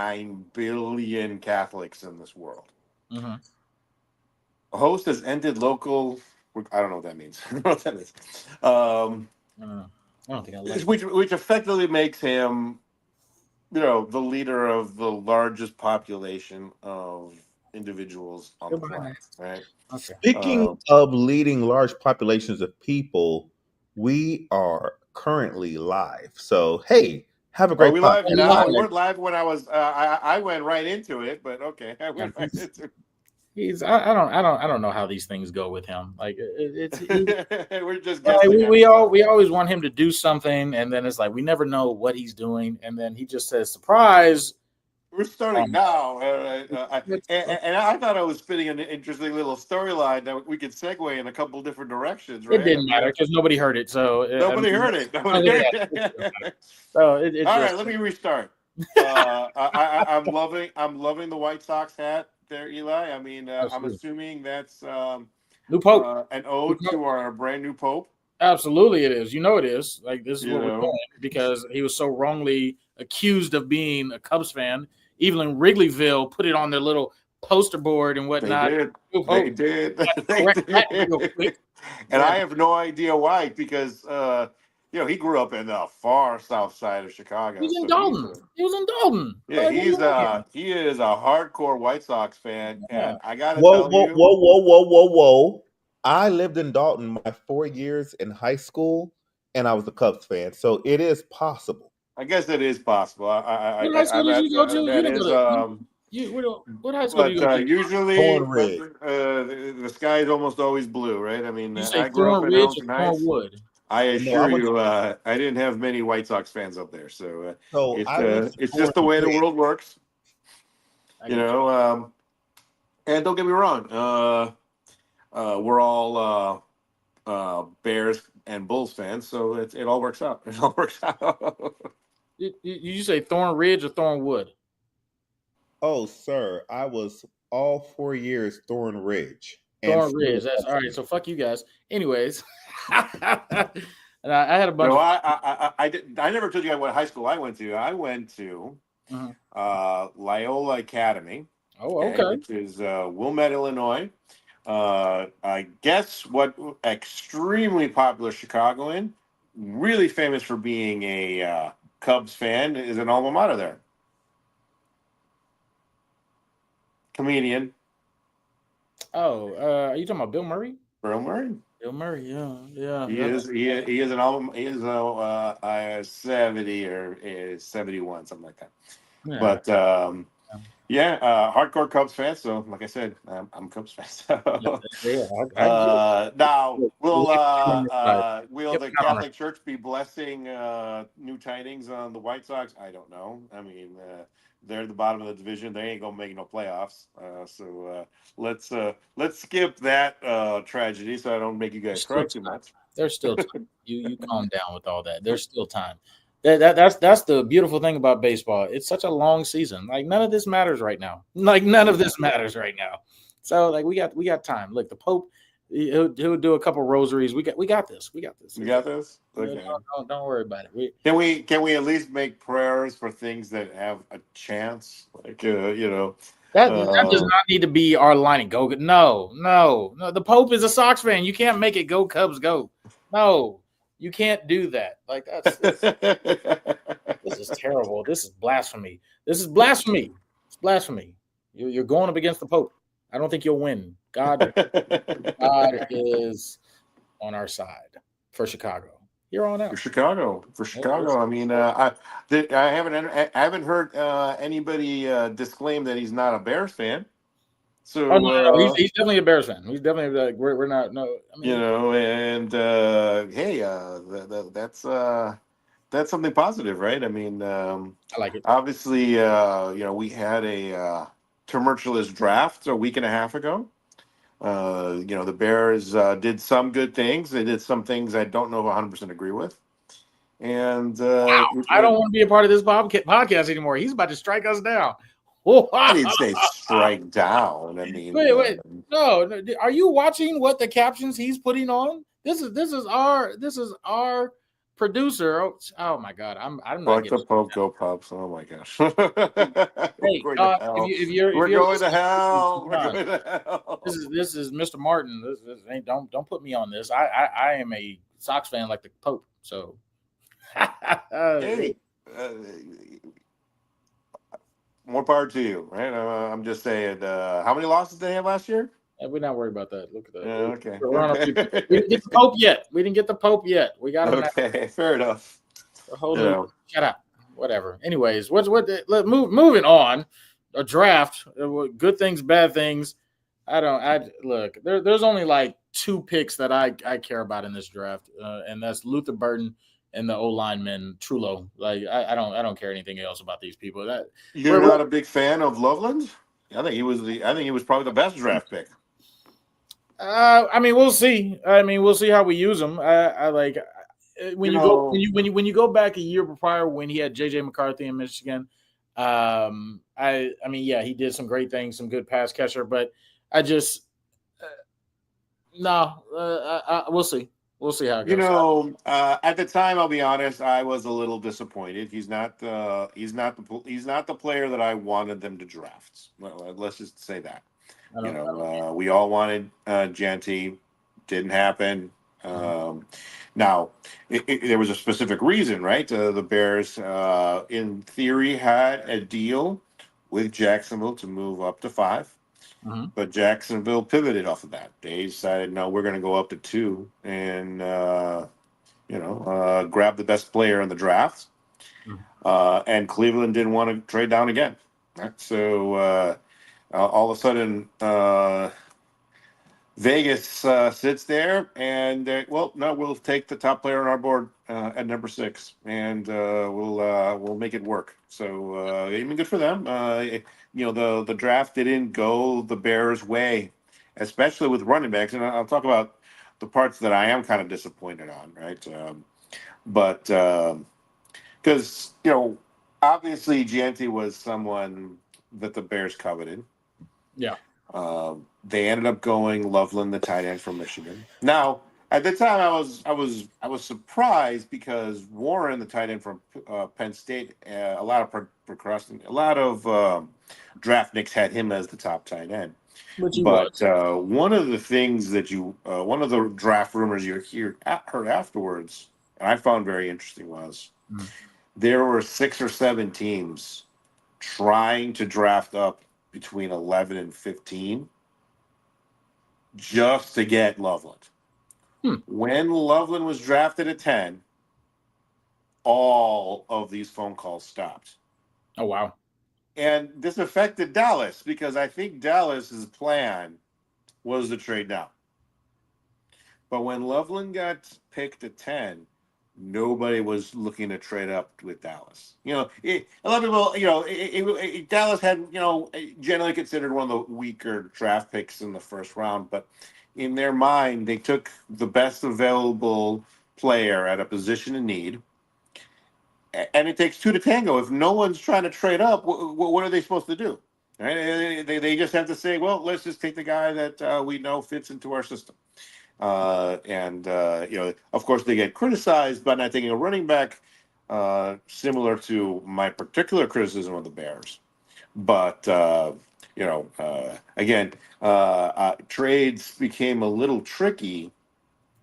9 billion Catholics in this world. Mm-hmm. A host has ended local. I don't know what that means. I don't know what that means. Um, I don't know. I don't think I like it. which effectively makes him, the leader of the largest population of individuals on Go the behind planet, that. right? Okay. Speaking Um, of leading large populations of people, we are currently live. So, hey, have a are great we podcast. live And now? live. We weren't live when I was. I went right into it, but okay, I Yeah, went right into he's. I don't know how these things go with him. Like it's. it. We're just Right, guessing at we stuff. always want him to do something, and then it's like we never know what he's doing, and then he just says surprise. We're starting Um, now, it and I thought I was spinning an interesting little storyline that we could segue in a couple different directions, right? I didn't mean, matter because nobody heard it. So I nobody mean, heard it. Nobody yeah, heard it doesn't matter. it. So it's All right, just let me restart. I'm loving the White Sox hat there, Eli. I mean, I'm absolutely assuming that's new pope. an New ode pope. to our brand new Pope. Absolutely, it is. You know, it is. Like this is You what we're know, doing because he was so wrongly accused of being a Cubs fan. Even in Wrigleyville, put it on their little poster board and they whatnot. did. New They pope. did. They Correct that real did. quick. And Yeah, I have no idea why, because he grew up in the far south side of he Chicago, was in so Dalton. He was in Dalton. yeah, Like, what do you mean? he is a hardcore White Sox fan, Yeah. and I gotta Whoa, tell whoa, you, whoa, whoa, whoa, whoa, whoa. I lived in Dalton my 4 years in high school, and I was a Cubs fan. So it is possible. I guess it is possible. What high school I'm did at you go to? You that didn't go is to what high school did but you go to? usually Thornridge. the sky is almost always blue, right? I mean, You say I grew up Thorn in Ridge Hamilton or Heights. Thornwood? I No, I assure went. you, I didn't have many White Sox fans up there, so So I went to it's just the way the Thornridge. world works, I you get you. know. And don't get me wrong, we're all Bears and Bulls fans, so it all works out. It all works out. You say Thorn Ridge or Thornwood? Oh, sir, I was all 4 years Thornridge, and Thorn still a Ridge. That's all Cubs right. fan. So fuck you guys. Anyways, and I had a bunch No, of. I never told you what high school I went to. I went to Mhm. Loyola Academy, Oh, okay, okay. which is Wilmette, Illinois. I guess what extremely popular Chicagoan, really famous for being a Cubs fan, is an alma mater there. Comedian Oh, are you talking about Bill Murray? Bill Murray. Bill Murray. Yeah, yeah. He is an alma he is a 70 or 71, something like that. Yeah. But yeah, hardcore Cubs fan. So, like I said, I'm a Cubs fan. Yeah, So, yeah, I get it. now, We'll have you on this side. will Yep, the count on it. Catholic Church be blessing new tidings on the White Sox? I don't know. I mean, they're at the bottom of the division. They ain't gonna make no playoffs. So let's skip that tragedy, so I don't make you There's guys still cry too time. much. There's still time. You calm down with all that. There's still time. That's the beautiful thing about baseball. It's such a long season. Like none of this matters right now. Like none of this matters right now. So like we got time. Look, the Pope, he'll do a couple rosaries. We got this. We got this. You got this? Don't, Okay. don't worry about it. Can we at least make prayers for things that have a chance? Like That does uh, not need to be our line. Go. No. The Pope is a Sox fan. You can't make it go Cubs go. No, you can't do that. Like this is terrible. This is blasphemy. This is blasphemy. It's blasphemy. You're going up against the Pope. I don't think you'll win. God is on our side for Chicago. Here on For out. Chicago, I mean, I haven't heard anybody disclaim that he's not a Bears fan. Oh So no. He's definitely a Bears fan. He's definitely like we're not. No, I mean and hey, that's something positive, right? I mean, I like it. obviously, we had a tumultuous draft a week and a half ago. The Bears did some good things. They did some things I don't know if I 100% agree with. And I don't want to be a part of this podcast anymore. He's about to strike us down. I didn't say strike down. I mean, Wait. No. Are you watching what the captions he's putting on? This is our producer. Oh my God, I'm not Fuck the getting. Pope, go Pups. Oh my gosh. We're Hey, going to hell. if We're you're going to listening, hell. We're John, going to hell. this is Mr. Martin. This ain't don't put me on this. I am a Sox fan like the Pope. So Hey, uh, more power to you, right? I'm just saying. How many losses did they have last year? we're not worried about that. Look at that. Okay. We're on a few. We didn't get the Pope yet. We didn't get the Pope yet. We got him now. Okay, fair enough. We're holding. You know. Shut up. Whatever. Anyways, moving on. A draft. Good things, bad things. I look. There's only like 2 picks that I care about in this draft, and that's Luther Burton and the O lineman Trullo. Like I don't care anything else about these people. You're not a big fan of Loveland? I think he was probably the best draft pick. I mean, we'll see. We'll see how we use him. I like when you go back a year prior when he had JJ McCarthy in Michigan. Yeah, he did some great things, some good pass catcher, but I just we'll see. We'll see how it goes. At the time, I'll be honest, I was a little disappointed. He's not the player that I wanted them to draft. Well, let's just say that. We all wanted Genty. Didn't happen. Now, there was a specific reason, right? The Bears, in theory, had a deal with Jacksonville to move up to 5. But Jacksonville pivoted off of that. They decided, no, we're going to go up to 2 and, grab the best player in the draft. And Cleveland didn't want to trade down again. Right? So all of a sudden, Vegas sits there and, we'll take the top player on our board at number 6, and we'll make it work. So even good for them. The draft didn't go the Bears' way, especially with running backs. And I'll talk about the parts that I am kind of disappointed on, right? But because, obviously Gianti was someone that the Bears coveted. Yeah. They ended up going Loveland, the tight end from Michigan. Now, at the time, I was surprised because Warren, the tight end from Penn State, a lot of draft nicks had him as the top tight end. But one of the things that one of the draft rumors you heard afterwards, and I found very interesting, was there were 6 or 7 teams trying to draft up between 11 and 15 just to get Loveland. When Loveland was drafted at 10, all of these phone calls stopped. Oh, wow. And this affected Dallas because I think Dallas's plan was to trade down. But when Loveland got picked at 10, nobody was looking to trade up with Dallas. A lot of people, Dallas had, generally considered one of the weaker draft picks in the first round. But in their mind, they took the best available player at a position of need. And it takes 2 to tango. If no one's trying to trade up, what are they supposed to do? Right? They just have to say, well, let's just take the guy that we know fits into our system. Of course, they get criticized by not taking a running back, similar to my particular criticism of the Bears. But, trades became a little tricky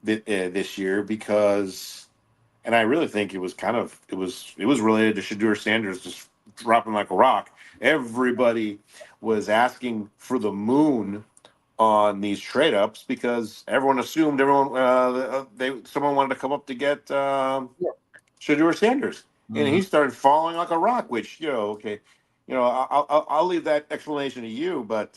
this year because, and I really think it was related to Shedeur Sanders just dropping like a rock. Everybody was asking for the moon on these trade ups because everyone assumed someone wanted to come up to get Shedeur Sanders, and he started falling like a rock. Which I'll leave that explanation to you. But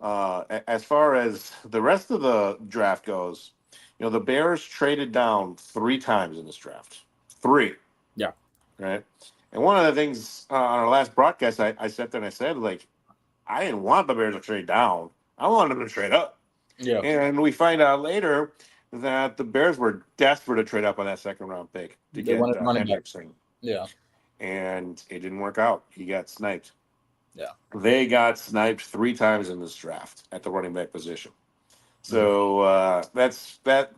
as far as the rest of the draft goes, the Bears traded down 3 times in this draft. 3. Yeah. Right. And one of the things on our last broadcast, I sat there and I said, I didn't want the Bears to trade down. I wanted them to trade up. Yeah. And we find out later that the Bears were desperate to trade up on that 2nd round pick to get Hendrickson. Yeah. And it didn't work out. He got sniped. Yeah. They got sniped 3 times in this draft at the running back position. So that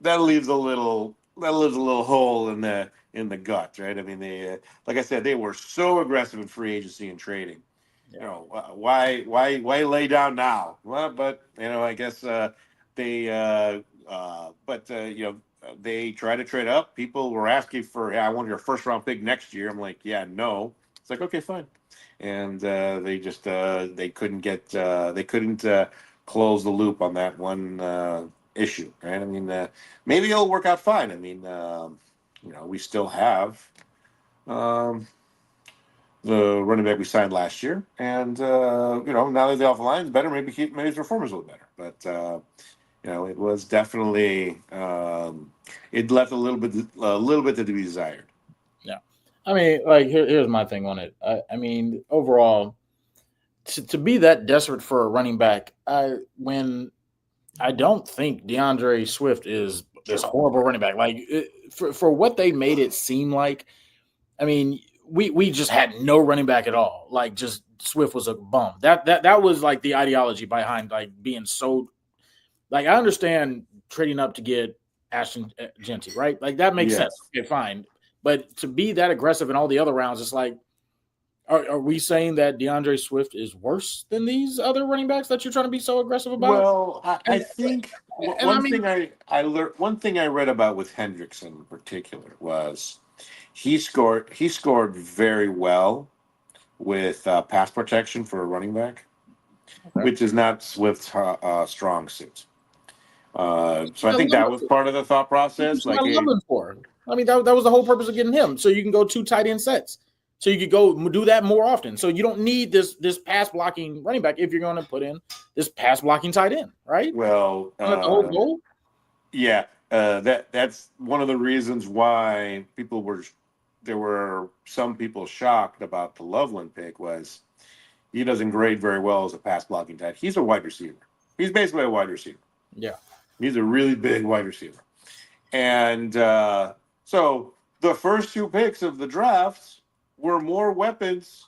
leaves a little that leaves a little hole in the gut, right? I mean, they like I said, they were so aggressive in free agency and trading. You Yeah. know, why lay down now? Well, but you know, I guess they but you know, they try to trade up. People were asking for, "Hey, I want your first round pick next year." I'm like, yeah, no. It's like, okay, fine. And they just they couldn't close the loop on that one issue, right? I mean, maybe it'll work out fine. I mean, you know, we still have um, the running back we signed last year, and you know, now that the offensive line's better, maybe his performance a little better. But you know, it was definitely it left a little bit to be desired. Yeah. I mean, like here's my thing on it. I mean, overall, to be that desperate for a running back, when I don't think DeAndre Swift is this horrible running back. Like for what they made it seem like, I mean, we just had no running back at all. Like just Swift was a bum. That was like the ideology behind like being so. Like I understand trading up to get Ashton Genty, right? Like that makes sense. Yes. Okay, fine. But to be that aggressive in all the other rounds, it's like, are we saying that DeAndre Swift is worse than these other running backs that you're trying to be so aggressive about? Well, I And, think and I one mean, thing I learned, one thing I read about with Hendrickson in particular was he scored very well with pass protection for a running back, okay. which is not Swift's strong suit. So I I think love that was part of the thought process. I Like, love hey, him for. I mean, that was the whole purpose of getting him. So you can go 2 tight end sets. So you could go do that more often. So you don't need this pass blocking running back if you're going to put in this pass blocking tight end, right? well, Isn't that the whole goal? yeah, that's one of the reasons why there were some people shocked about the Loveland pick was he doesn't grade very well as a pass blocking tight. He's a wide receiver. He's basically a wide receiver. Yeah. He's a really big wide receiver. And so the first 2 picks of the drafts were more weapons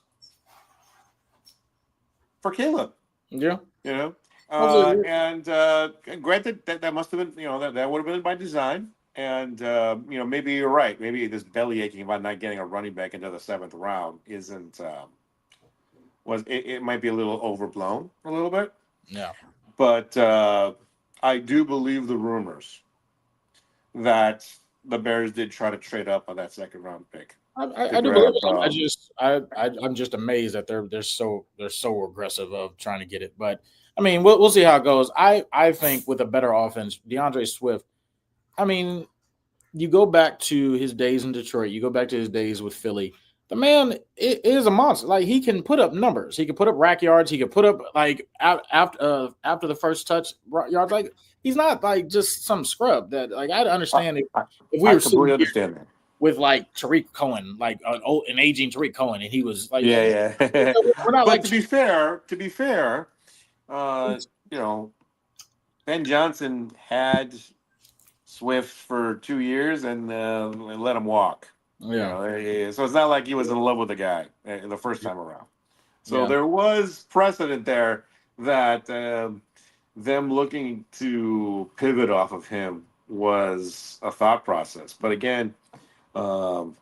for Caleb. Yeah. You know, Absolutely. and granted that must have been, you know, that would have been by design. And you know, maybe you're right. Maybe this belly aching about not getting a running back into the 7th round isn't it might be a little overblown a little bit. Yeah. But I do believe the rumors that the Bears did try to trade up on that 2nd round pick. I do believe it. I'm just amazed that they're so aggressive of trying to get it. But I mean, we'll see how it goes. I think with a better offense, DeAndre Swift. I mean, you go back to his days in Detroit. You go back to his days with Philly. The man is a monster. Like he can put up numbers. He can put up rack yards. He can put up like after the first touch yards. Like he's not like just some scrub. That like I understand if we I were completely sitting understand that. with like Tariq Cohen, like an aging Tariq Cohen, and he was like, Yeah. we're not But like to be fair, you know, Ben Johnson had Swift for 2 years and let him walk. You yeah, know, so it's not like he was in love with the guy the first time around. So yeah, there was precedent there that them looking to pivot off of him was a thought process. But again, um,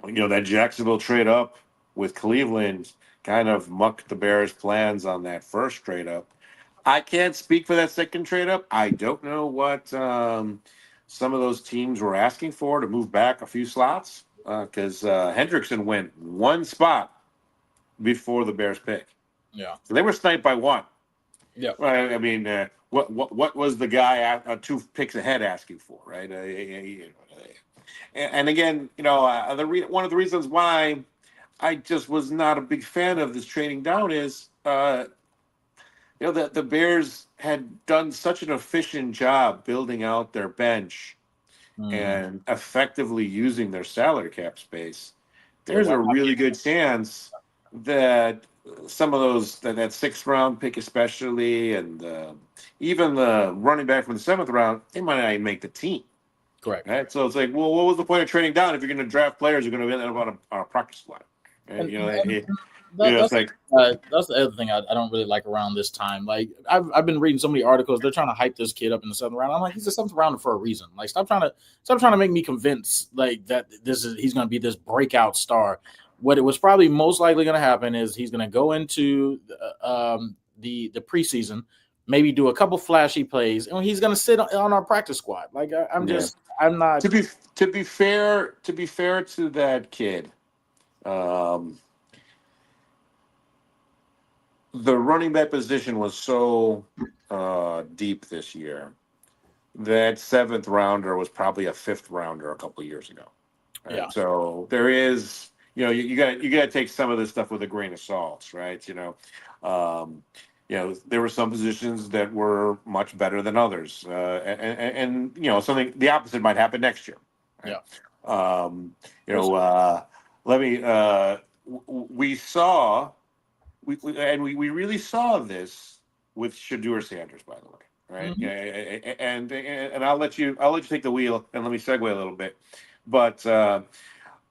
you know, that Jacksonville trade up with Cleveland kind of mucked the Bears' plans on that first trade up. I can't speak for that second trade up. I don't know what some of those teams were asking for to move back a few slots because Hendrickson went 1 spot before the Bears pick. yeah, So they were sniped by 1. yeah. Well, I mean, what was the guy 2 picks ahead asking for, right? And again, you know, one of the reasons why I just was not a big fan of this trading down is, you know, the Bears had done such an efficient job building out their bench and effectively using their salary cap space. There's a really good chance that some of those that 6th round pick especially and even the running back from the 7th round, they might not even make the team. Correct. Right? So it's like, well, what was the point of trading down if you're going to draft players who are going to end up on a practice squad? And, you know, That's it's like, that's the other thing I don't really like around this time. Like I've been reading so many articles. They're trying to hype this kid up in the 7th round. I'm like, he's a 7th rounder for a reason. Like stop trying to make me convinced like that he's going to be this breakout star. What it was probably most likely going to happen is he's going to go into the preseason, maybe do a couple flashy plays, and he's going to sit on our practice squad. Like I'm not. To be fair to that kid, the running back position was so deep this year that 7th rounder was probably a 5th rounder a couple of years ago. Right? Yeah. So there is, you know, you got to take some of this stuff with a grain of salt, right? You know, there were some positions that were much better than others, and you know, something the opposite might happen next year. Right? Yeah. You know, we saw. We really saw this with Shedeur Sanders, by the way, right? Mm-hmm. Yeah, and I'll let you take the wheel and let me segue a little bit, but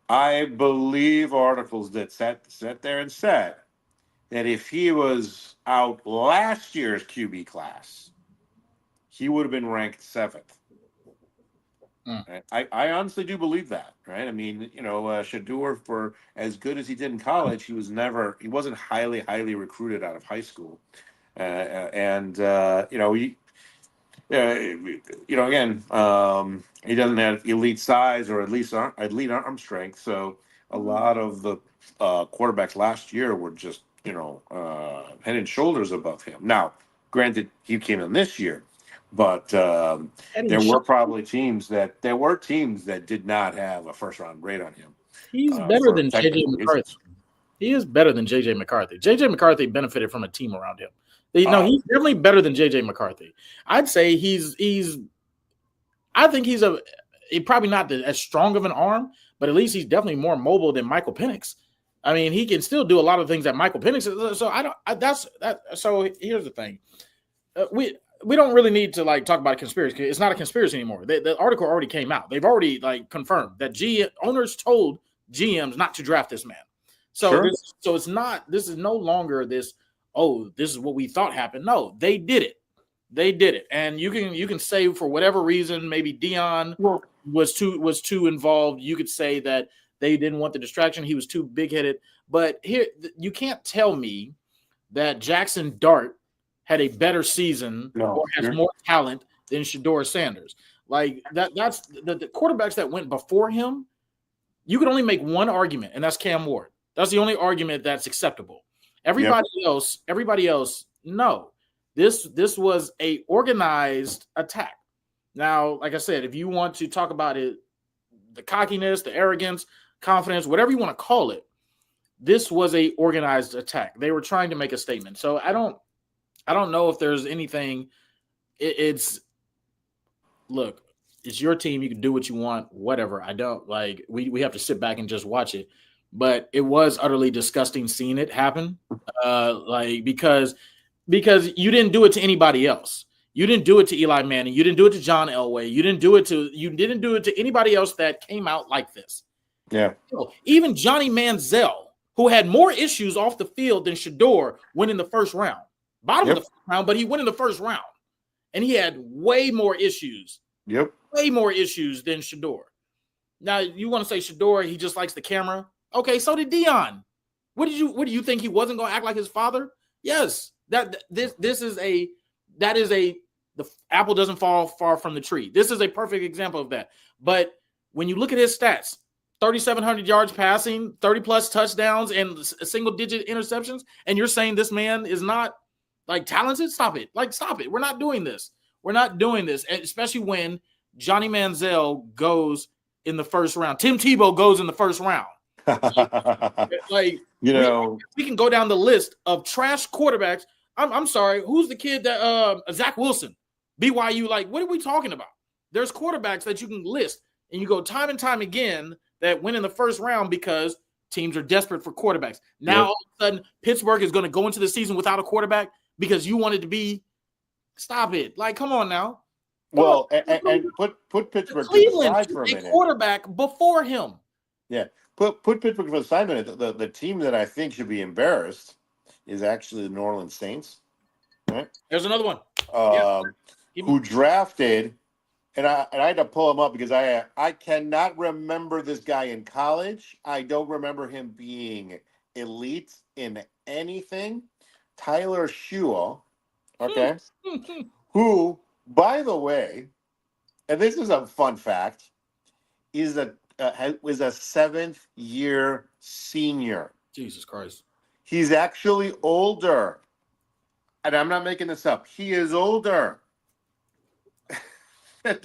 I believe articles that sat there and said that if he was out last year's QB class, he would have been ranked 7th. Right? I honestly do believe that, right? I mean, you know, Shedeur, for as good as he did in college, he wasn't highly recruited out of high school, and you know, again, he doesn't have elite size or at least elite arm strength. So a lot of the quarterbacks last year were just, you know, head and shoulders above him. Now, granted, he came in this year. But there were probably teams that did not have a 1st round grade on him. He's better than JJ McCarthy. He is better than JJ McCarthy. JJ McCarthy benefited from a team around him. He's definitely better than JJ McCarthy. I'd say I think he's probably not as strong of an arm, but at least he's definitely more mobile than Michael Penix. I mean, he can still do a lot of things that Michael Penix. So So here's the thing. We don't really need to like talk about a conspiracy. It's not a conspiracy anymore. The article already came out. They've already like confirmed that owners told GMs not to draft this man. So sure. So it's not. This is no longer this. Oh, this is what we thought happened. No, they did it. They did it. And you can say for whatever reason, maybe Dion was too involved. You could say that they didn't want the distraction. He was too big headed. But here, you can't tell me that Jackson Dart had a better season or has more talent than Shedeur Sanders. Like that's the quarterbacks that went before him. You could only make one argument, and that's Cam Ward. That's the only argument that's acceptable. Everybody else, no. This was a organized attack. Now, like I said, if you want to talk about it, the cockiness, the arrogance, confidence, whatever you want to call it, this was a organized attack. They were trying to make a statement. So I don't know if there's anything. Look, it's your team. You can do what you want, whatever. I don't like. We have to sit back and just watch it. But it was utterly disgusting seeing it happen. Because you didn't do it to anybody else. You didn't do it to Eli Manning. You didn't do it to John Elway. You didn't do it to anybody else that came out like this. Yeah. Even Johnny Manziel, who had more issues off the field than Shedeur, went in the 1st round. Bottom of the 1st round, but he went in the 1st round. And he had way more issues. Yep. Way more issues than Shedeur. Now, you want to say Shedeur, he just likes the camera? Okay, so did Dion. What do you think he wasn't going to act like his father? Yes. The apple doesn't fall far from the tree. This is a perfect example of that. But when you look at his stats, 3,700 yards passing, 30-plus touchdowns, and single-digit interceptions, and you're saying this man is not like talented? Stop it. Stop it. We're not doing this. We're not doing this, especially when Johnny Manziel goes in the 1st round. Tim Tebow goes in the 1st round. We can go down the list of trash quarterbacks. I'm sorry. Who's the kid that Zach Wilson, BYU? Like, what are we talking about? There's quarterbacks that you can list, and you go time and time again that win in the 1st round because teams are desperate for quarterbacks. Now, all of a sudden, Pittsburgh is going to go into the season without a quarterback because you wanted to be. Stop it! Like, come on now. And put Pittsburgh Cleveland aside for a minute. Quarterback before him. Yeah, put Pittsburgh for the side minute. The team that I think should be embarrassed is actually the New Orleans Saints, right? There's another one. Who drafted, and I had to pull him up because I cannot remember this guy in college. I don't remember him being elite in anything. Tyler Shewell, okay, who, by the way, and this is a fun fact, was a 7th-year senior. Jesus Christ. He's actually older. And I'm not making this up. He is older than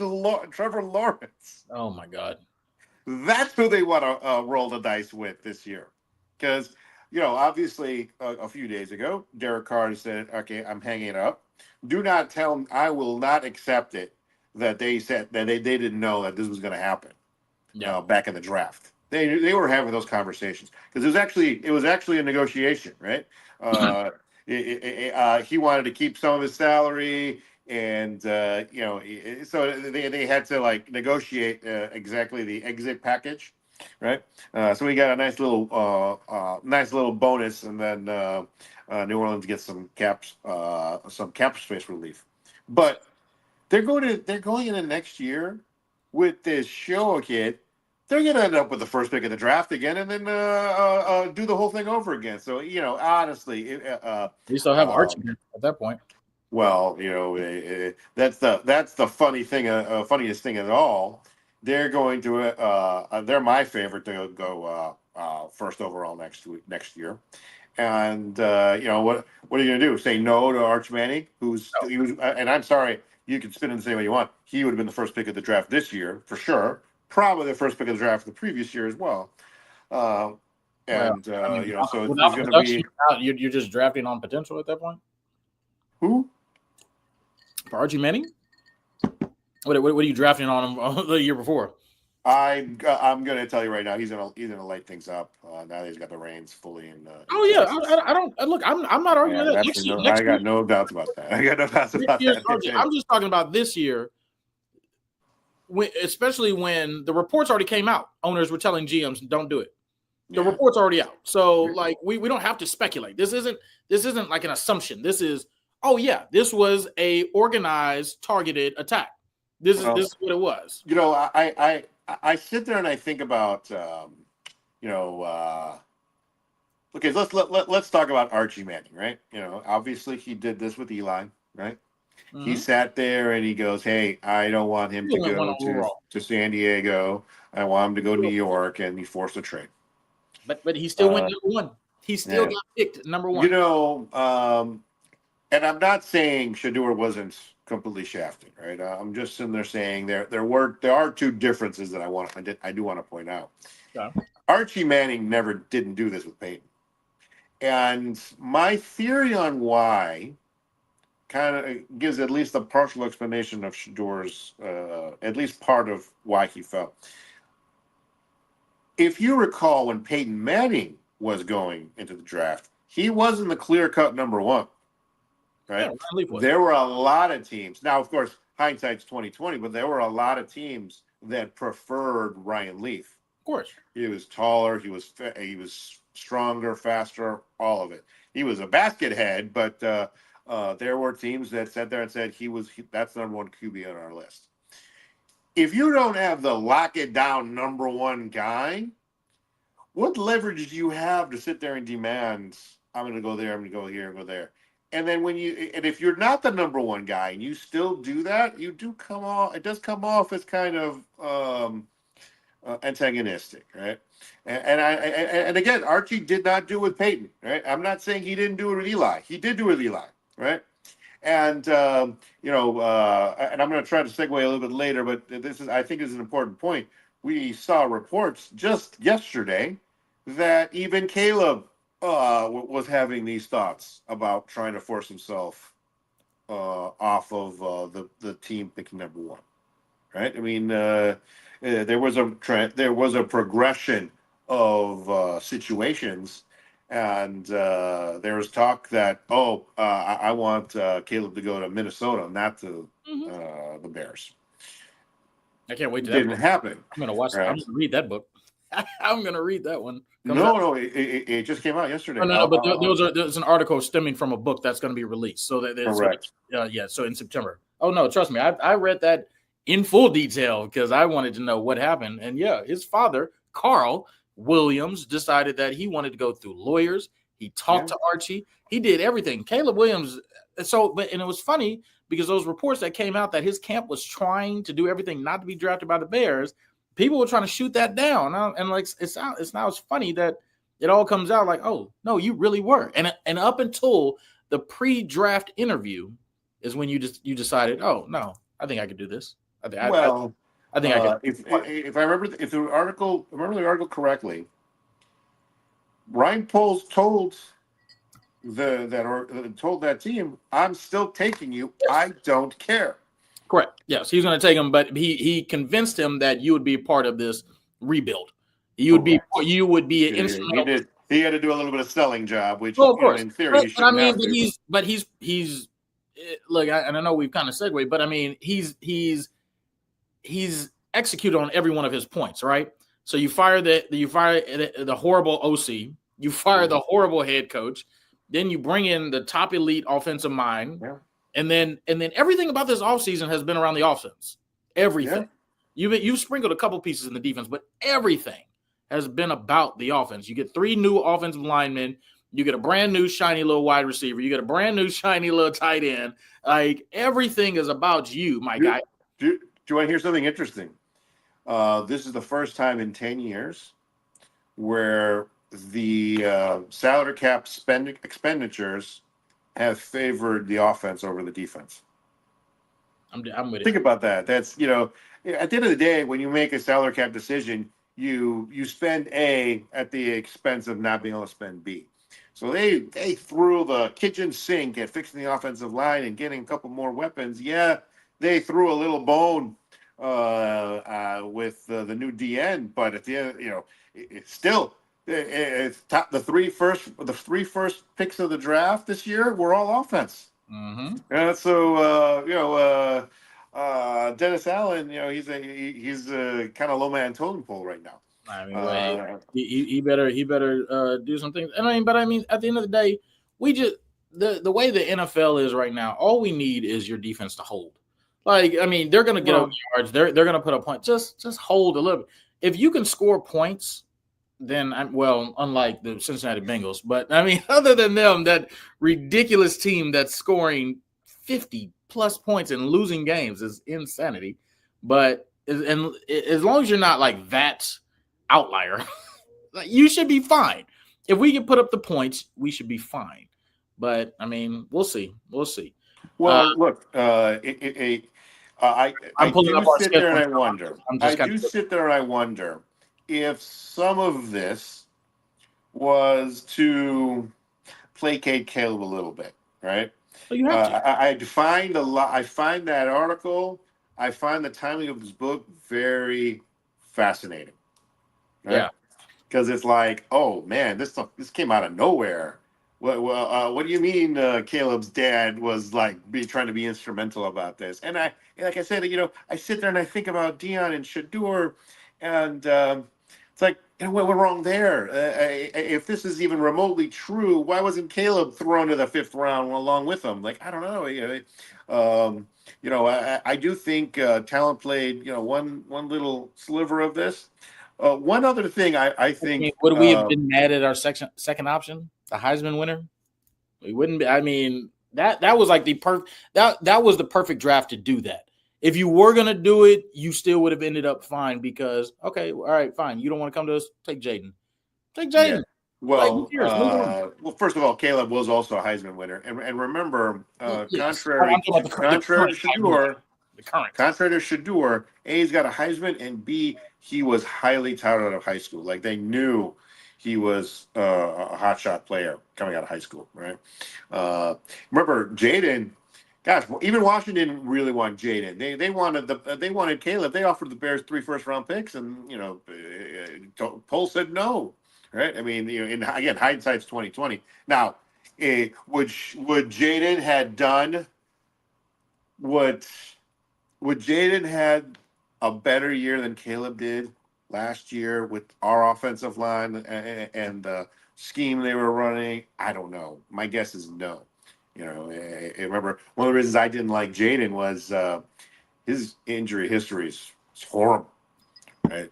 Trevor Lawrence. Oh, my God. That's who they want to roll the dice with this year. Because, obviously, a few days ago, Derek Carr said, okay, I'm hanging it up. Do not tell him, I will not accept it that they said that they didn't know that this was going to happen back in the draft. They were having those conversations because it was actually a negotiation, right? He wanted to keep some of his salary, and so they had to negotiate exactly the exit package, right? So we got a nice little bonus, and then New Orleans gets some cap space relief, but they're going into next year with this show kid. They're going to end up with the first pick of the draft again, and then do the whole thing over again. So, honestly, we still have Archie at that point. Well, that's the funny thing, funniest thing of all. They're going to they're my favorite to go first overall next year. And what are you going to do? Say no to Arch Manning, he was, and I'm sorry, you can spin it the same way you want. He would have been the first pick of the draft this year for sure. Probably the first pick of the draft the previous year as well. So it's going to be. You're just drafting on potential at that point. Who? For Archie Manning? What are you drafting on him the year before? I'm going to tell you right now, he's going to light things up. Now that he's got the reins fully in. I don't look. I'm not arguing that. I got no doubts about that. I'm just talking about this year. Especially when the reports already came out, owners were telling GMs don't do it. The report's already out, so we don't have to speculate. This isn't like an assumption. This is this was a organized, targeted attack. This is what it was. I sit there and I think about okay, let's talk about Archie Manning, right? Obviously he did this with Eli, right? Mm-hmm. He sat there and he goes, hey, I don't want him to go to San Diego. I want him to go to New York, and he forced a trade. But he still went number one. He still got picked number one. And I'm not saying Shedeur wasn't completely shafted, right? I'm just sitting there saying there are two differences that I do want to point out. Yeah. Archie Manning didn't do this with Peyton. And my theory on why kind of gives at least a partial explanation of Shedeur's, at least part of why he fell. If you recall, when Peyton Manning was going into the draft, he wasn't the clear-cut number one, right? Yeah, there were a lot of teams. Now, of course, hindsight's 20/20, but there were a lot of teams that preferred Ryan Leaf. Of course, he was taller, he was stronger, faster, all of it. He was a basket head, but there were teams that sat there and said that's the number one QB on our list. If you don't have the lock it down number one guy, what leverage do you have to sit there and demand, I'm going to go there, I'm going to go here, and go there? And then if you're not the number one guy and you still do that, it does come off as kind of antagonistic, right? And again, Archie did not do it with Peyton, right? I'm not saying he didn't do it with Eli. He did do it with Eli. Right. And, and I'm going to try to segue a little bit later, but I think this is an important point. We saw reports just yesterday that even Caleb was having these thoughts about trying to force himself off of the team picking number one. Right. I mean, there was a trend, there was a progression of situations. And there was talk that, I want Caleb to go to Minnesota, not to the Bears. I can't wait to Didn't happen. I'm going to watch. Right? I'm going to read that book. I'm gonna read that one. No, it just came out yesterday. No, but there's an article stemming from a book that's going to be released. So that correct. So in September. Oh no, trust me, I read that in full detail because I wanted to know what happened. And yeah, his father, Carl Williams, decided that he wanted to go through lawyers. He talked to Archie. He did everything. Caleb Williams. And it was funny because those reports that came out that his camp was trying to do everything not to be drafted by the Bears. People were trying to shoot that down, and like it's funny that it all comes out like, oh no, you really were, and up until the pre-draft interview is when you decided, oh no, I think I could do this. I think I could. If I remember the article correctly, Ryan Poles told that team, I'm still taking you. Yes. I don't care. Correct. Yes, he's going to take him, but he convinced him that you would be a part of this rebuild. You would be instrumental. He had to do a little bit of selling job, which of course, in theory, he shouldn't have to. But he's look, and I know we've kind of segued, but I mean, he's executed on every one of his points, right? So you fire the horrible OC, you fire the horrible head coach, then you bring in the top elite offensive mind. Yeah. And then everything about this offseason has been around the offense. Everything. Yeah. You've sprinkled a couple pieces in the defense, but everything has been about the offense. You get 3 new offensive linemen. You get a brand new shiny little wide receiver. You get a brand new shiny little tight end. Like, everything is about you, my guy. Do you want to hear something interesting? This is the first time in 10 years where the salary cap expenditures have favored the offense over the defense. I'm with it. Think about that. That's, at the end of the day, when you make a salary cap decision, you spend A at the expense of not being able to spend B. So they threw the kitchen sink at fixing the offensive line and getting a couple more weapons. Yeah, they threw a little bone with the new DN, but at the end, it's still. It's the three first picks of the draft this year were all offense. Mm-hmm. And so Dennis Allen, he's a kind of low man totem pole right now. I mean, he better do something. But at the end of the day, we just the way the NFL is right now, all we need is your defense to hold. Like, I mean, they're going to get over yards. They're going to put a point. Just hold a little bit. If you can score points, then unlike the Cincinnati Bengals, but I mean, other than them, that ridiculous team that's scoring 50 plus points and losing games is insanity. But as long as you're not like that outlier, you should be fine. If we can put up the points, we should be fine. But I mean, we'll see. Well, look, I do sit there and I wonder if some of this was to placate Caleb a little bit, right? Well, you have to. I find that article, I find the timing of this book very fascinating. Right? Yeah, because it's like, oh man, this came out of nowhere. What do you mean? Caleb's dad was trying to be instrumental about this, and like I said, I sit there and I think about Deion and Shedeur, and it's like, what went wrong there? If this is even remotely true, why wasn't Caleb thrown to the 5th round along with him? Like, I don't know. I do think talent played, one little sliver of this. One other thing, I think. Would we have been mad at our second option, the Heisman winner? We wouldn't be. I mean, that was like that was the perfect draft to do that. If you were going to do it, you still would have ended up fine because, okay, all right, fine. You don't want to come to us? Take Jaden. Yeah. Well, first of all, Caleb was also a Heisman winner. And remember, contrary to Shedeur, A, he's got a Heisman, and B, he was highly touted out of high school. Like, they knew he was a hotshot player coming out of high school, right? Remember, Jaden. Gosh, even Washington really wanted Jaden. They wanted Caleb. They offered the Bears 3 first-round picks, and Poles said no. Right? I mean, again, hindsight's 2020. Now, would Jaden had done would Jaden had a better year than Caleb did last year with our offensive line and the scheme they were running? I don't know. My guess is no. I remember one of the reasons I didn't like Jaden was his injury history is horrible, right?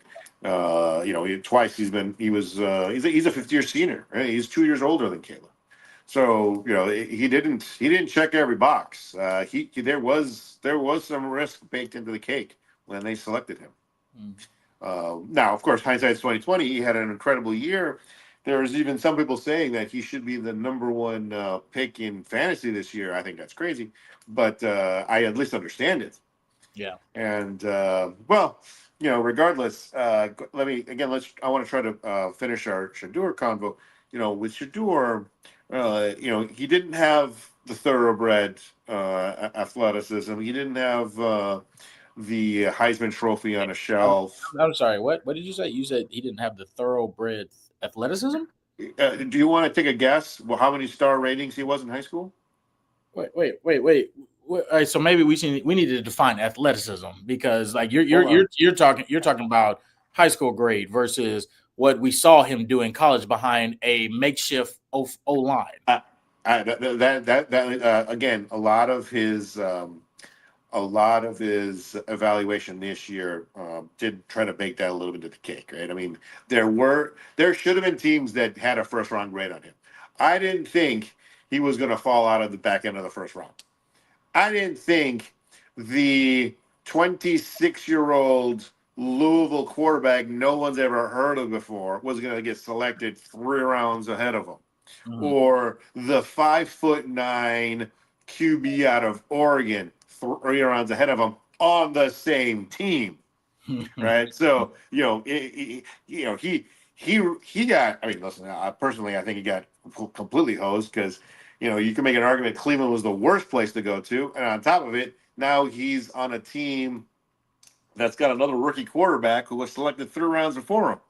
Twice he's a fifth year senior, right? He's 2 years older than Caleb. So he didn't check every box. There was some risk baked into the cake when they selected him. Now, of course, hindsight's 2020. He had an incredible year. There's even some people saying that he should be the number one pick in fantasy this year. I think that's crazy, but I at least understand it. Yeah. And regardless, let me again. I want to try to finish our Shedeur convo. With Shedeur, he didn't have the thoroughbred athleticism. He didn't have the Heisman Trophy on a shelf. I'm sorry. What did you say? You said he didn't have the thoroughbred athleticism. Do you want to take a guess? Well, how many star ratings he was in high school? Wait. All right, so maybe we need to define athleticism, because like you're talking about high school grade versus what we saw him do in college behind a makeshift O line. Again, a lot of his evaluation this year did try to bake that a little bit of the cake, right? I mean, there should have been teams that had a first round grade on him. I didn't think he was going to fall out of the back end of the first round. I didn't think the 26-year-old Louisville quarterback no one's ever heard of before was going to get selected 3 rounds ahead of him. Mm-hmm. Or the 5'9" QB out of Oregon 3 rounds ahead of him on the same team, right? So he got. I mean, listen. Personally, I think he got completely hosed because you can make an argument Cleveland was the worst place to go to, and on top of it, now he's on a team that's got another rookie quarterback who was selected 3 rounds before him.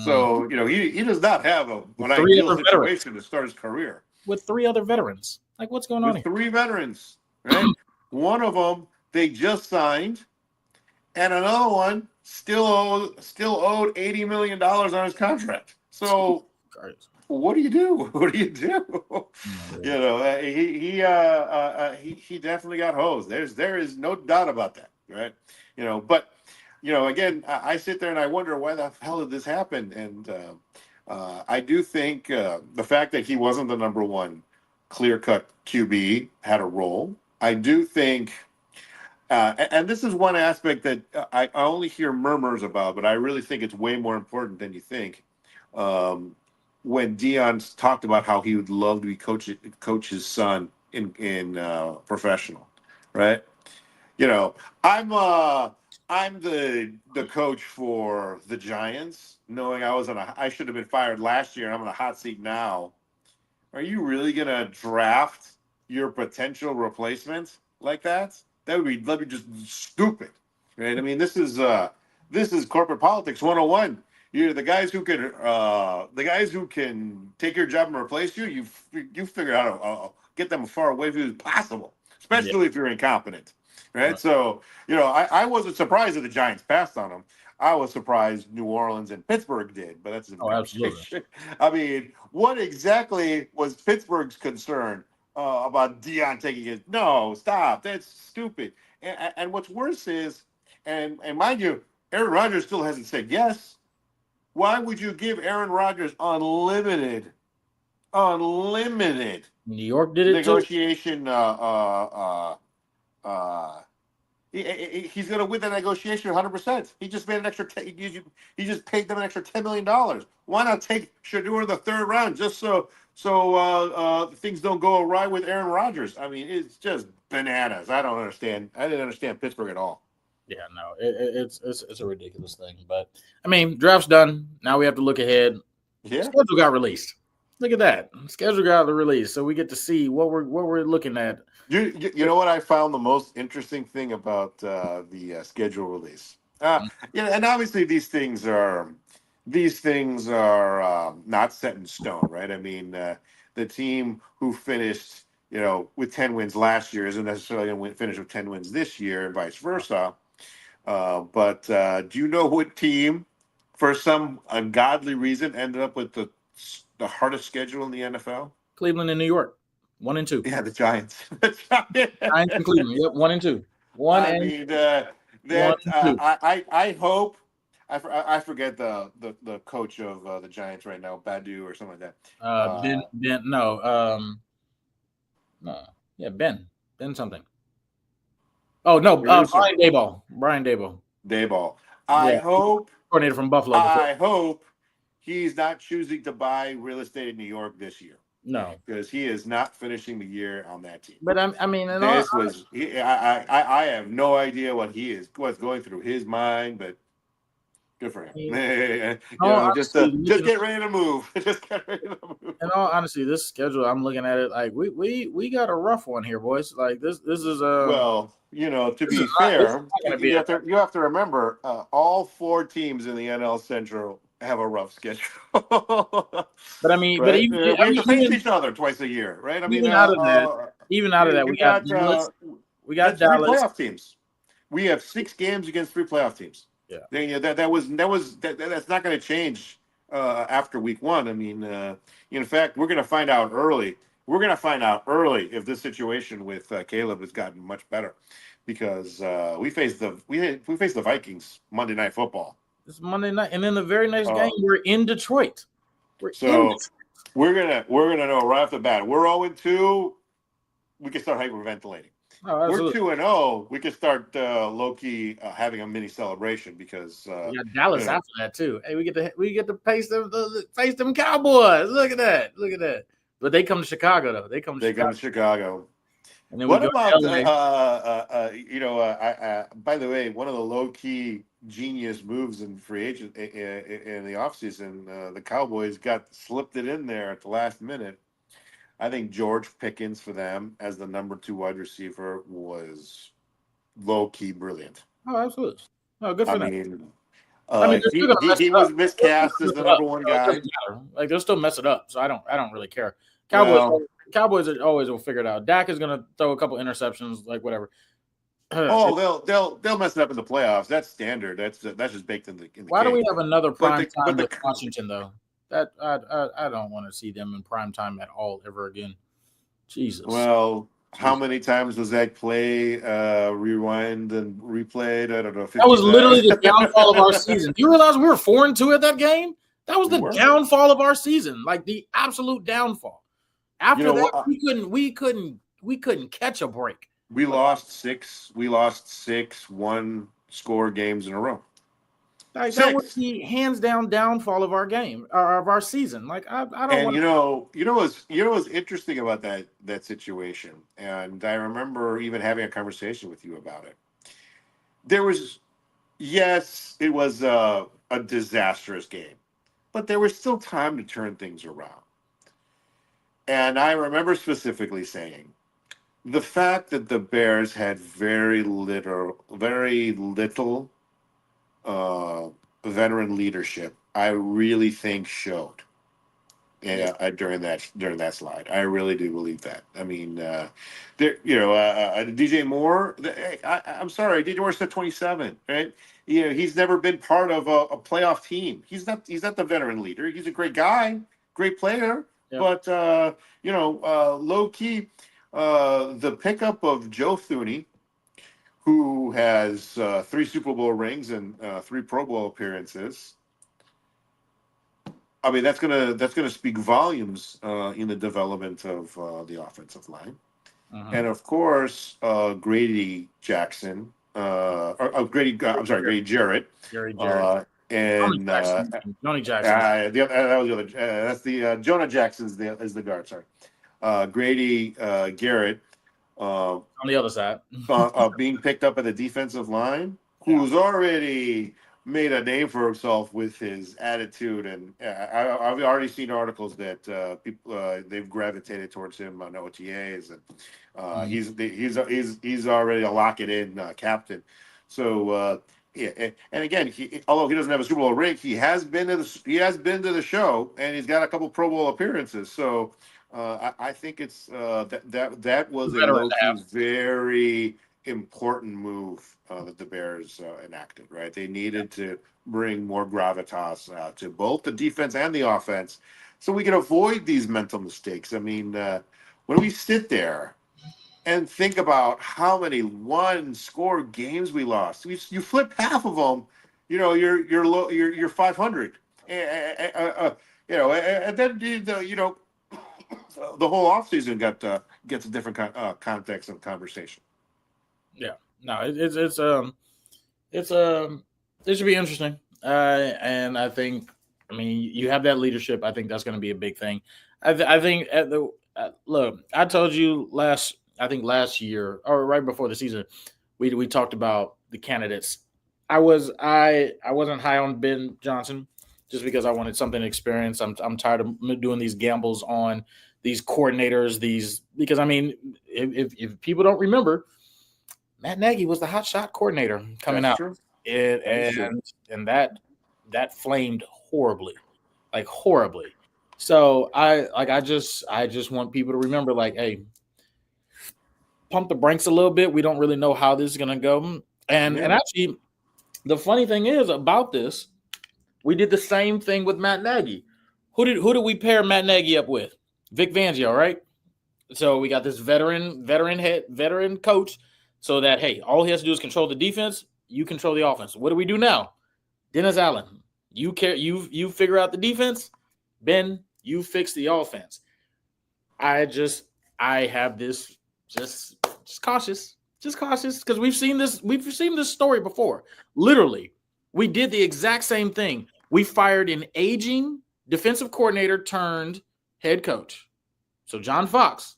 So he does not have an ideal situation to start his career with 3 other veterans. Like, what's going on here? 3 veterans, right? One of them they just signed, and another one still owed $80 million on his contract. So what do you do? What do you do? He definitely got hosed. There is no doubt about that, right? But again, I sit there and I wonder why the hell did this happen? And I do think the fact that he wasn't the number one clear-cut QB had a role. I do think, and this is one aspect that I only hear murmurs about, but I really think it's way more important than you think. When Deion talked about how he would love to be coach his son in professional, right? I'm the coach for the Giants, knowing I should have been fired last year and I'm on a hot seat now. Are you really gonna draft your potential replacement like that? That'd be just stupid, right? I mean, this is corporate politics 101. You're the guys who can take your job and replace you. You figure out how to get them as far away from you as possible, especially if you're incompetent, right? So I wasn't surprised that the Giants passed on him. I was surprised New Orleans and Pittsburgh did, but that's absolutely. I mean, what exactly was Pittsburgh's concern about Deion taking it? No, stop. That's stupid. And what's worse is, and mind you, Aaron Rodgers still hasn't said yes. Why would you give Aaron Rodgers unlimited? New York did it negotiation. He's going to win the negotiation 100%. He just made an extra. He just paid them an extra $10 million. Why not take Shedeur in the 3rd round just so things don't go awry with Aaron Rodgers? I mean, it's just bananas. I don't understand. I didn't understand Pittsburgh at all. Yeah, no, it's a ridiculous thing. But I mean, draft's done. Now we have to look ahead. Yeah, schedule got released. Look at that. Schedule got released, so we get to see what we're looking at. You know what I found the most interesting thing about the schedule release? And obviously these things are not set in stone, right? I mean, the team who finished with 10 wins last year isn't necessarily going to finish with 10 wins this year, and vice versa. But do you know what team for some ungodly reason, ended up with the hardest schedule in the NFL? Cleveland and New York, 1 and 2. Yeah, the Giants. Giants and Cleveland. Yep, 1 and 2. I mean, One that and two. I hope I forget the coach of the Giants right now, Badu or something like that. Ben something. Oh no, Brian Daboll. Daboll. I Yeah. hope Coordinator from Buffalo. I hope he's not choosing to buy real estate in New York this year. No, because he is not finishing the year on that team. but I mean, I have no idea what's going through his mind, but good for him. Just get ready to move. Just get ready to move. In all honesty, this schedule, I'm looking at it like we got a rough one here, boys. Like this is well, to be fair, you have to remember all 4 teams in the NL Central have a rough schedule. But I mean, right? We have to face each other twice a year, right? I mean, even out of that, we got Dallas. 3 playoff teams. We have 6 games against 3 playoff teams. Yeah, that's not going to change after week 1. I mean, in fact, we're going to find out early. We're going to find out early if this situation with Caleb has gotten much better, because we face the Vikings Monday Night Football. It's Monday night, and then the very next game we're in Detroit. We're gonna know right off the bat. We're 0-2. We can start hyperventilating. Oh, we're 2-0. We can start low key having a mini celebration because we got Dallas after that too. Hey, we get to face them Cowboys. Look at that. But they come to Chicago though. They come to Chicago. And then what about by the way, one of the low key genius moves in free agent in the offseason, the Cowboys slipped it in there at the last minute. I think George Pickens for them as the number 2 wide receiver was low key brilliant. Oh, absolutely. Oh, good for them. He was miscast as the number 1 guy. Like they'll still mess it up, so I don't really care. Cowboys always will figure it out. Dak is gonna throw a couple interceptions, like whatever. They'll mess it up in the playoffs. That's standard. That's just baked in the. Why do we have another prime time with Washington though? That I don't want to see them in prime time at all ever again. Jesus. Well, how many times does that play rewind and replayed? I don't know. That was literally the downfall of our season. Do you realize we were 4-2 at that game? That was the downfall of our season, like the absolute downfall. After that, we couldn't catch a break. We lost 6 1-score games in a row. Like, that was the hands down downfall of our game, of our season. Like I don't. And you know what's interesting about that situation, and I remember even having a conversation with you about it. It was a disastrous game, but there was still time to turn things around. And I remember specifically saying, the fact that the Bears had very little veteran leadership, I really think showed during that slide. I really do believe that. I mean, DJ Moore. I'm sorry, DJ Moore's at 27, right? He's never been part of a playoff team. He's not the veteran leader. He's a great guy, great player, but low key. The pickup of Joe Thuney, who has 3 Super Bowl rings and 3 Pro Bowl appearances. I mean, that's gonna speak volumes in the development of the offensive line, and of course Grady Jackson, Grady Jarrett. And Johnny Jackson. That was the other. That's the Jonah Jackson's is the guard. Sorry. Grady Garrett on the other side being picked up at the defensive line, who's already made a name for himself with his attitude, and I've already seen articles that people they've gravitated towards him on OTAs, and he's already a lock it in captain. So and again, although he doesn't have a Super Bowl ring, he has been to the show, and he's got a couple Pro Bowl appearances. So. I think it's that was a very important move that the Bears enacted, right? They needed to bring more gravitas to both the defense and the offense so we can avoid these mental mistakes. I mean, when we sit there and think about how many one-score games we lost, you flip half of them, you're low, you're 500, and then the whole offseason gets a different context of conversation. Yeah, no, it should be interesting. And I think, you have that leadership. I think that's going to be a big thing. I think look, I told you last year or right before the season, we talked about the candidates. I wasn't high on Ben Johnson just because I wanted something to experience. I'm tired of doing these gambles on these coordinators. Because if people don't remember, Matt Nagy was the hot shot coordinator coming That's out, true. That's true. and that flamed horribly, like horribly. So I just want people to remember, like, hey, pump the brakes a little bit. We don't really know how this is gonna go. And actually, the funny thing is about this, we did the same thing with Matt Nagy. Who did we pair Matt Nagy up with? Vic Fangio, right? So we got this veteran coach. So that, hey, all he has to do is control the defense. You control the offense. What do we do now? Dennis Allen, you figure out the defense. Ben, you fix the offense. I have this just cautious because we've seen this story before. Literally, we did the exact same thing. We fired an aging defensive coordinator turned head coach. So John Fox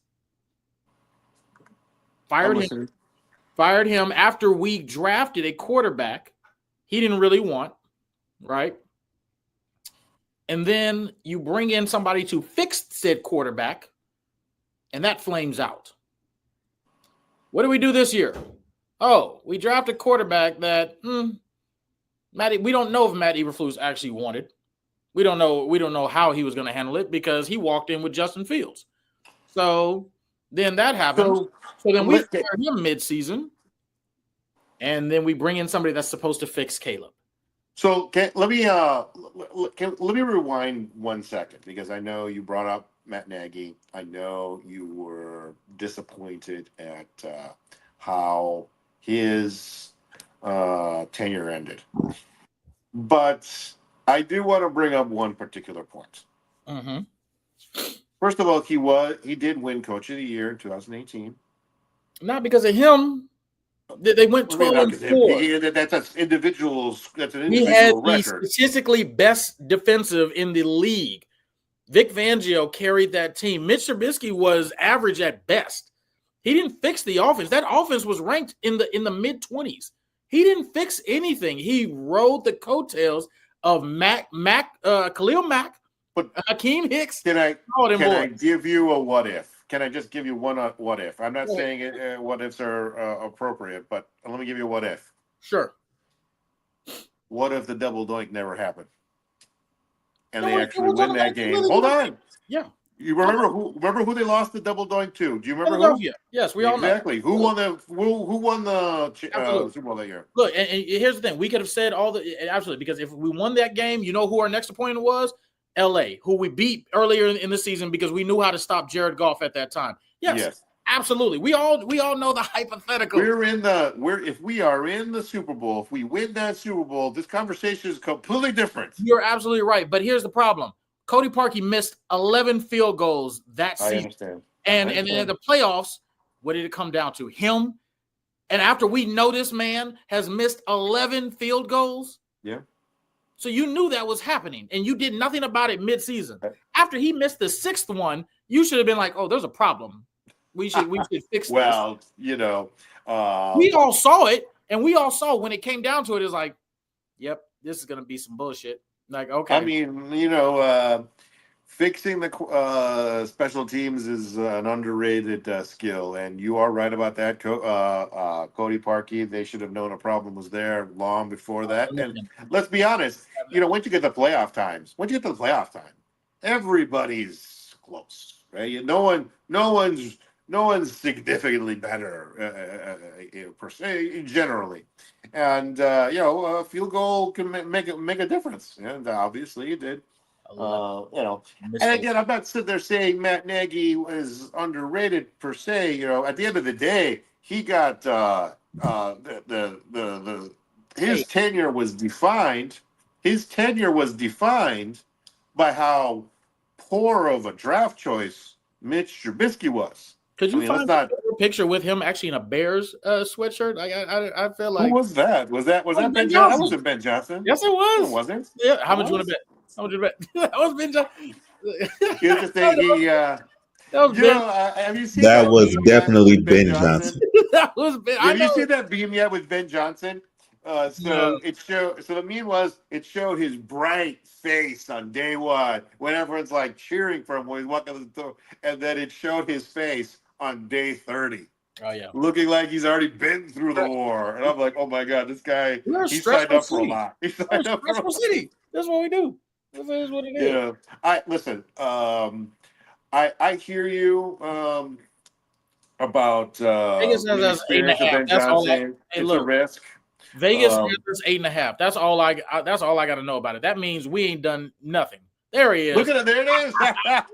fired him after we drafted a quarterback he didn't really want, right? And then you bring in somebody to fix said quarterback, and that flames out. What do we do this year? Oh, we draft a quarterback that we don't know if Matt Eberflus actually wanted. We don't know how he was going to handle it because he walked in with Justin Fields. So then that happens. So then we fire him mid-season, and then we bring in somebody that's supposed to fix Caleb. So let me rewind 1 second because I know you brought up Matt Nagy. I know you were disappointed at how his tenure ended, but I do want to bring up one particular point. Mm-hmm. First of all, he did win Coach of the Year in 2018. Not because of him. They went 12-4. That's an individual He had record. The statistically best defensive in the league. Vic Fangio carried that team. Mitch Trubisky was average at best. He didn't fix the offense. That offense was ranked in the mid-20s. He didn't fix anything. He rode the coattails of Khalil Mack, but Hakeem Hicks. Can I give you a what if? Can I just give you one what if? I'm not saying what ifs are appropriate, but let me give you a what if. Sure. What if the double doink never happened? And they actually win that game. Hold on. Yeah. You remember who they lost the double doink to? Do you remember who? Yes, we all know. Exactly. Who won the Super Bowl that year? Look, and here's the thing. We could have said absolutely, because if we won that game, you know who our next opponent was? LA, who we beat earlier in the season because we knew how to stop Jared Goff at that time. Yes. Absolutely. We all know the hypothetical. If we are in the Super Bowl, if we win that Super Bowl, this conversation is completely different. You're absolutely right. But here's the problem. Cody Parkey missed 11 field goals that season. I understand. And then in the playoffs, what did it come down to? Him. And after we know this man has missed 11 field goals. Yeah. So you knew that was happening, and you did nothing about it mid-season. After he missed the sixth one, you should have been like, "Oh, there's a problem. We should fix this." Well, we all saw it, and we all saw when it came down to it. It's like, "Yep, this is gonna be some bullshit." Like, okay. I mean, fixing the special teams is an underrated skill, and you are right about that, Cody Parkey. They should have known a problem was there long before that. And let's be honest, once you get the playoff time, everybody's close, right? No one's no one's significantly better per se generally, and a field goal can make a difference, and obviously it did. I love And missile. again, I'm not sitting there saying Matt Nagy was underrated per se. At the end of the day, he got the Hey, his tenure was defined. His tenure was defined by how poor of a draft choice Mitch Trubisky was. could I you mean, let's find not. a picture with him actually in a Bears sweatshirt? Like I feel Who like was that? Was that Ben Ben Johnson? That Johnson. wasn't Ben Johnson. Yes, it No, it was. wasn't. Yeah. How It much you want to was. bet? How much you bet? That was Ben Johnson. He was just saying he. That was Ben. Have you seen That that was meme yet definitely with Ben Ben Johnson? Johnson. That was Ben. I Have you know. seen that meme yet with Ben Johnson? No. So the meme was it showed his bright face on day one when everyone's like cheering for him when he's walking out the door, and then it showed his face on day 30, Oh yeah. looking like he's already been through the war. And I'm like, oh my god, this guy, We're a he signed stressful up for a city. lot. He We're a signed up for a stressful lot. city. That's what we do. This is what it is. Yeah. I listen. I hear you. About Vegas has the us 8.5. experience of Ben That's all. Johnson. Hey, It's a look. risk. Vegas has Um, us 8.5. That's all I got to know about it. That means we ain't done nothing. There he is. Look at it. There it is.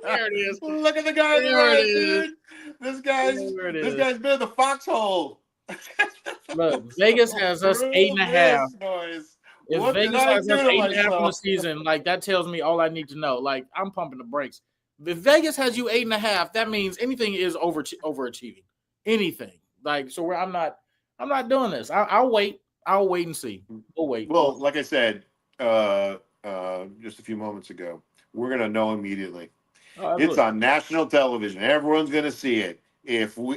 There it is. Look at the guy on the There it right, is. dude. This guy's There it this is. guy's been in the foxhole. Look, Vegas has us 8.5. This noise. If What did Vegas I has do us to 8.5 on the myself? season, like that tells me all I need to know. Like I'm pumping the brakes. If Vegas has you 8.5, that means anything is overachieving. Anything. Like so, I'm not doing this. I'll wait. I'll wait and see. We'll wait. Well, like I said, just a few moments ago, we're gonna know immediately. Oh, It's on national television. Everyone's gonna see it. If we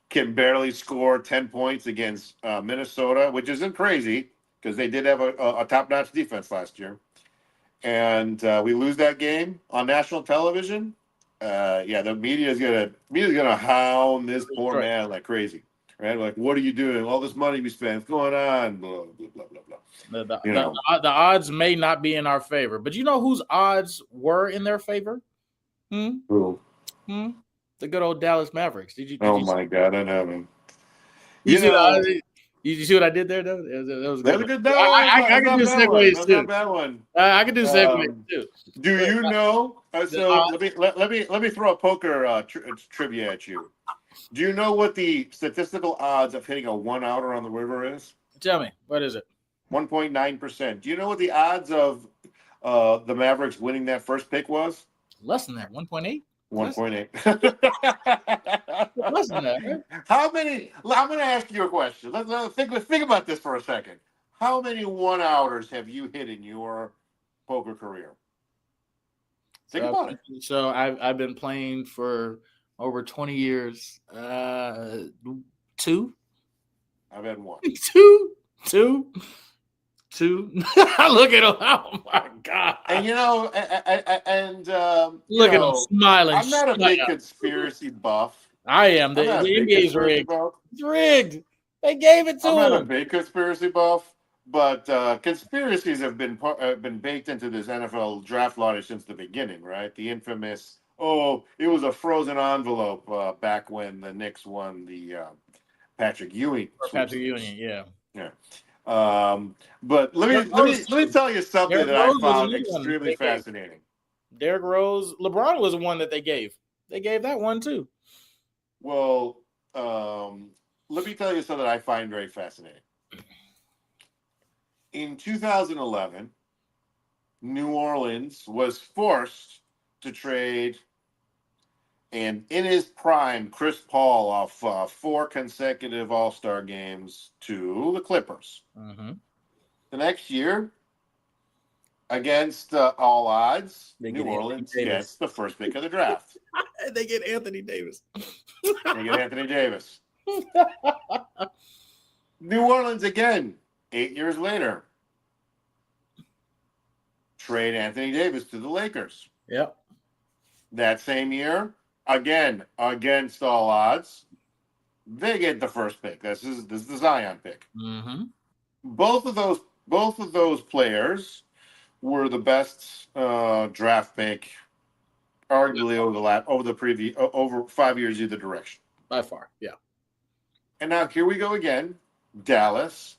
can barely score 10 points against Minnesota, which isn't crazy because they did have a top-notch defense last year, and we lose that game on national television, the media's gonna hound this poor Right. man like crazy, right? Like, what are you doing? All this money we spent, what's going on? Blah blah blah blah blah. The odds may not be in our favor, but you know whose odds were in their favor? Ooh. The good old Dallas Mavericks. Did Oh you my God, I know him. you see you see what I did there? Though that was That's a good. good. I can do segues That's too. not a bad one. I can do segues too. Do you know? So odds- let me throw a poker trivia at you. Do you know what the statistical odds of hitting a one-outer on the river is? Tell me, what is it? 1.9%. Do you know what the odds of the Mavericks winning that first pick was? Less than that. 1.8. 1.8. Less than that. Right? How many? I'm going to ask you a question. Let's think about this for a second. How many one-outers have you hit in your poker career? Think about it. So I've been playing for over 20 years. 2. I've had one. 2. I look at him. Oh my God! And look Look at him smiling. I'm not a big conspiracy buff. I am. The NBA is rigged. It's rigged. They gave it to him. I'm not a big conspiracy buff, but conspiracies have been baked into this NFL draft lottery since the beginning, right? The infamous, it was a frozen envelope back when the Knicks won the Patrick Ewing. Patrick Ewing, yeah. But let me tell you something that I found extremely fascinating. Derrick Rose, LeBron was the one that they gave. They gave that one too. Well, let me tell you something I find very fascinating. In 2011, New Orleans was forced to trade, and in his prime, Chris Paul off 4 consecutive All-Star games to the Clippers. Mm-hmm. The next year, against all odds, New Orleans gets the first pick of the draft. They get Anthony Davis. New Orleans again, 8 years later, trade Anthony Davis to the Lakers. Yep. That same year, again, against all odds, they get the first pick. This is the Zion pick. Mm-hmm. Both of those players were the best draft pick Arguably over 5 years either direction. by far. Yeah. And now here we go again. Dallas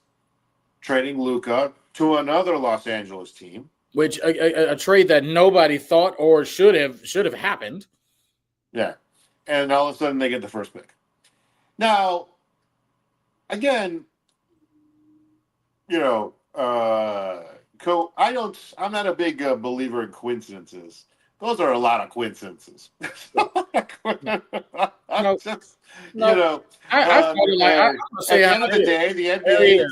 trading Luka to another Los Angeles team. Which a trade that nobody thought or should have happened. Yeah. And all of a sudden they get the first pick. Now, again, I'm not a big believer in coincidences. Those are a lot of coincidences. No. Just, No. I feel like at the end of the day, the NBA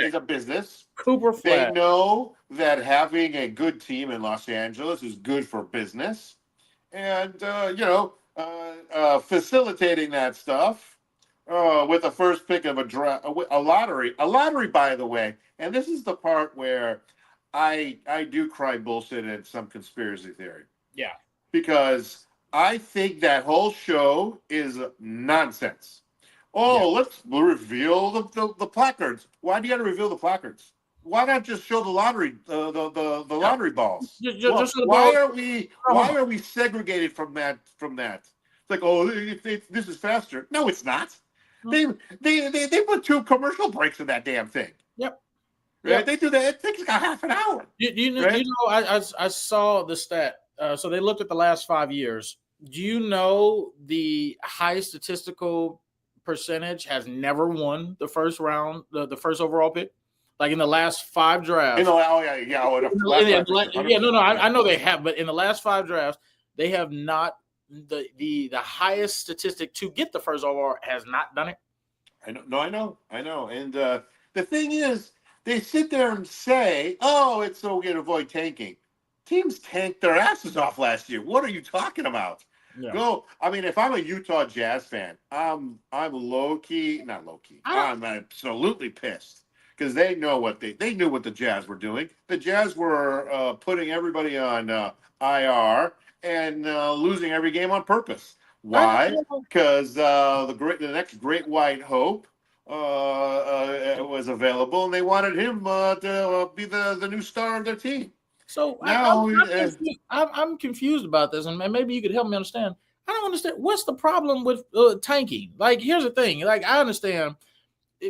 is a business. Cooper They Flag. know that having a good team in Los Angeles is good for business, and facilitating that stuff with the first pick of a lottery. By the way, and this is the part where I do cry bullshit at some conspiracy theory. Yeah. Because I think that whole show is nonsense. Let's reveal the placards. Why do you got to reveal the placards? Why not just show the lottery lottery balls? Why are we segregated from that? It's like, this is faster. No, it's not. They put 2 commercial breaks in that damn thing. Yep. Right? Yep. They do that. It takes like a half an hour. I saw the stat. So they looked at the last 5 years. Do you know the high statistical percentage has never won the first round, the first overall pick? Like in the last 5 drafts. I know they have, but in the last 5 drafts, they have not the highest statistic to get the first overall has not done it. I know. And the thing is, they sit there and say, it's so we can avoid tanking. Teams tanked their asses off last year. What are you talking about? Yeah. If I'm a Utah Jazz fan, I'm not low key. I'm absolutely pissed because they know they knew what the Jazz were doing. The Jazz were putting everybody on IR and losing every game on purpose. Why? Because the next great white hope was available, and they wanted him to be the new star of their team. So I'm confused about this, and maybe you could help me understand. I don't understand what's the problem with tanking. Like, here's the thing. Like, I understand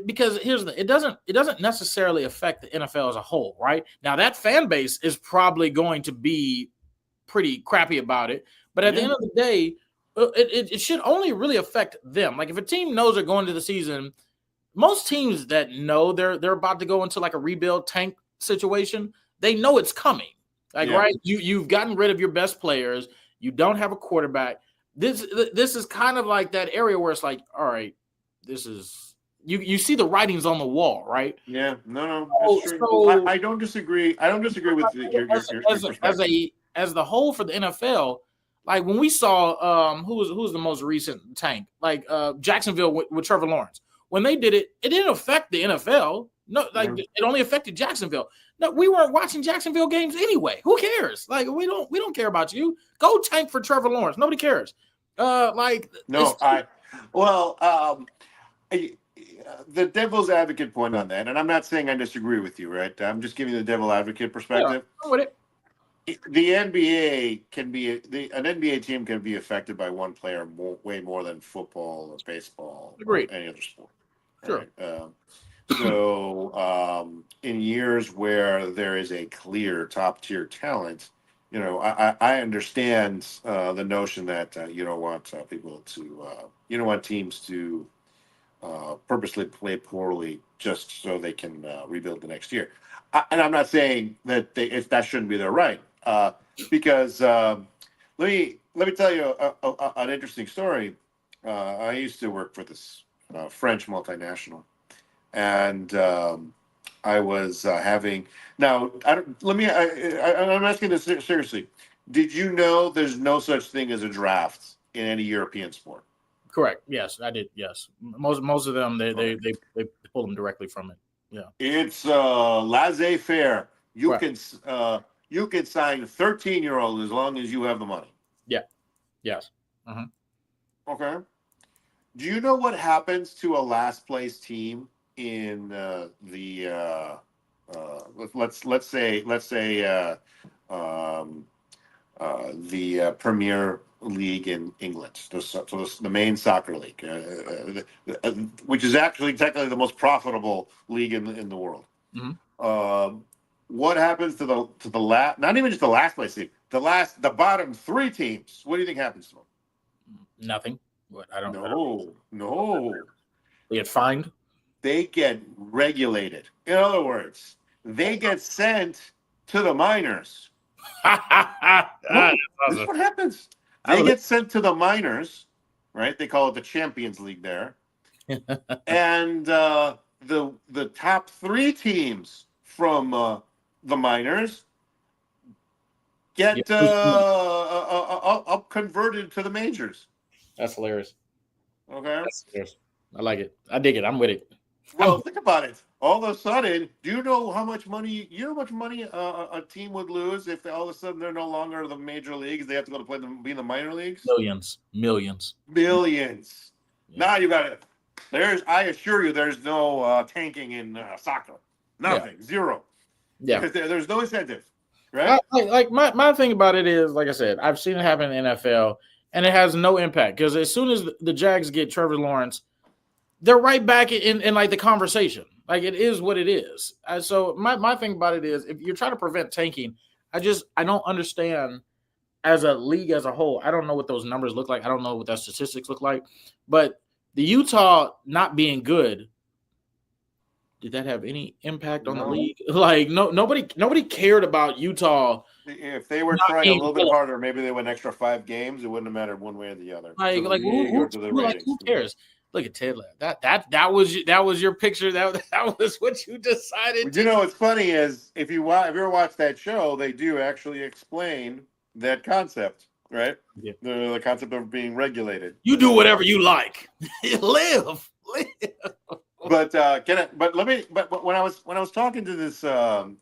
because it doesn't necessarily affect the NFL as a whole, right? Now that fan base is probably going to be pretty crappy about it, but at the end of the day, it should only really affect them. Like, if a team knows they're going to the season, most teams that know they're about to go into like a rebuild tank situation, they know it's coming. Like, right, you've gotten rid of your best players. You don't have a quarterback. This is kind of like that area where it's like, all right, this is you see the writings on the wall, right? Yeah, no, that's true. So, I don't disagree. I don't disagree with your perspective. As the whole for the NFL. Like when we saw who was the most recent tank, like Jacksonville with Trevor Lawrence. When they did it, it didn't affect the NFL. No, it only affected Jacksonville. No, we weren't watching Jacksonville games anyway. Who cares? Like we don't care about you. Go tank for Trevor Lawrence. Nobody cares. The devil's advocate point on that, and I'm not saying I disagree with you, right? I'm just giving the devil advocate perspective. Yeah, with it. The NBA an NBA team can be affected by one player way more than football or baseball or any other sport. Sure. Right? In years where there is a clear top tier talent, I understand the notion that you don't want you don't want teams to purposely play poorly just so they can rebuild the next year. And I'm not saying that if that shouldn't be their right, because let me tell you an interesting story. I used to work for this French multinational, and I was having I'm asking this seriously. Did you know there's no such thing as a draft in any European sport? Correct. Yes, I did. Yes, most of them they pull them directly from it. Yeah, it's laissez-faire. You can sign a 13-year-old as long as you have the money. Yeah. Yes. Mm-hmm. Okay. Do you know what happens to a last place team in let's say the Premier League in England, the main soccer league, which is actually technically the most profitable league in the world. Mhm. What happens to the last? Not even just the last place team, the bottom three teams. What do you think happens to them? Nothing. What I don't. No. They get fined. They get regulated. In other words, they get sent to the minors. No, this is what happens. They get sent to the minors, right? They call it the Champions League there, and the top three teams from the minors get up converted to the majors. That's hilarious. Okay. That's hilarious. I like it. I dig it. I'm with it. Well, think about it. All of a sudden, do you know how much money? You know how much money a team would lose if all of a sudden they're no longer the major leagues? They have to go to be in the minor leagues. Millions. Billions. Yeah. Now you got it. I assure you, there's no tanking in soccer. Nothing. Yeah. Zero. Yeah. Because there's no incentive. Right. Like my thing about it is, like I said, I've seen it happen in the NFL, and it has no impact because as soon as the Jags get Trevor Lawrence, they're right back in like the conversation. Like it is what it is. So my thing about it is, if you're trying to prevent tanking, I don't understand as a league as a whole. I don't know what those numbers look like. I don't know what that statistics look like. But the Utah not being good, did that have any impact on the league? Like nobody cared about Utah. If they were trying a little bit harder, maybe they win extra 5 games. It wouldn't have mattered one way or the other. Who cares? Look at Ted Lasso. That was your picture. That was what you decided. You know what's funny is if you ever watch that show, they do actually explain that concept, right? Yeah. The concept of being regulated. You do whatever you like. Live. But when I was talking to this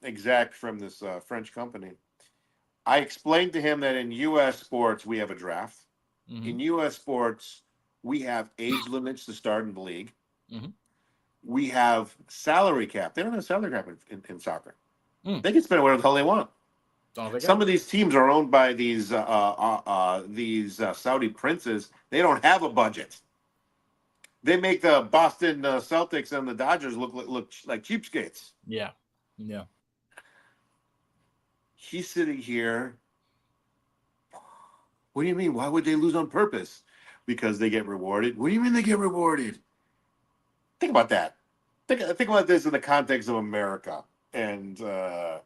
exec from this French company, I explained to him that in U.S. sports we have a draft. Mm-hmm. In U.S. sports, we have age limits to start in the league. Mm-hmm. We have salary cap. They don't have salary cap in soccer. They can spend whatever the hell they want. Some of these teams are owned by these Saudi princes. They don't have a budget. They make the Boston Celtics and the Dodgers look like cheapskates. Yeah. He's sitting here. What do you mean? Why would they lose on purpose? Because they get rewarded. What do you mean they get rewarded? Think about that. Think about this in the context of America and the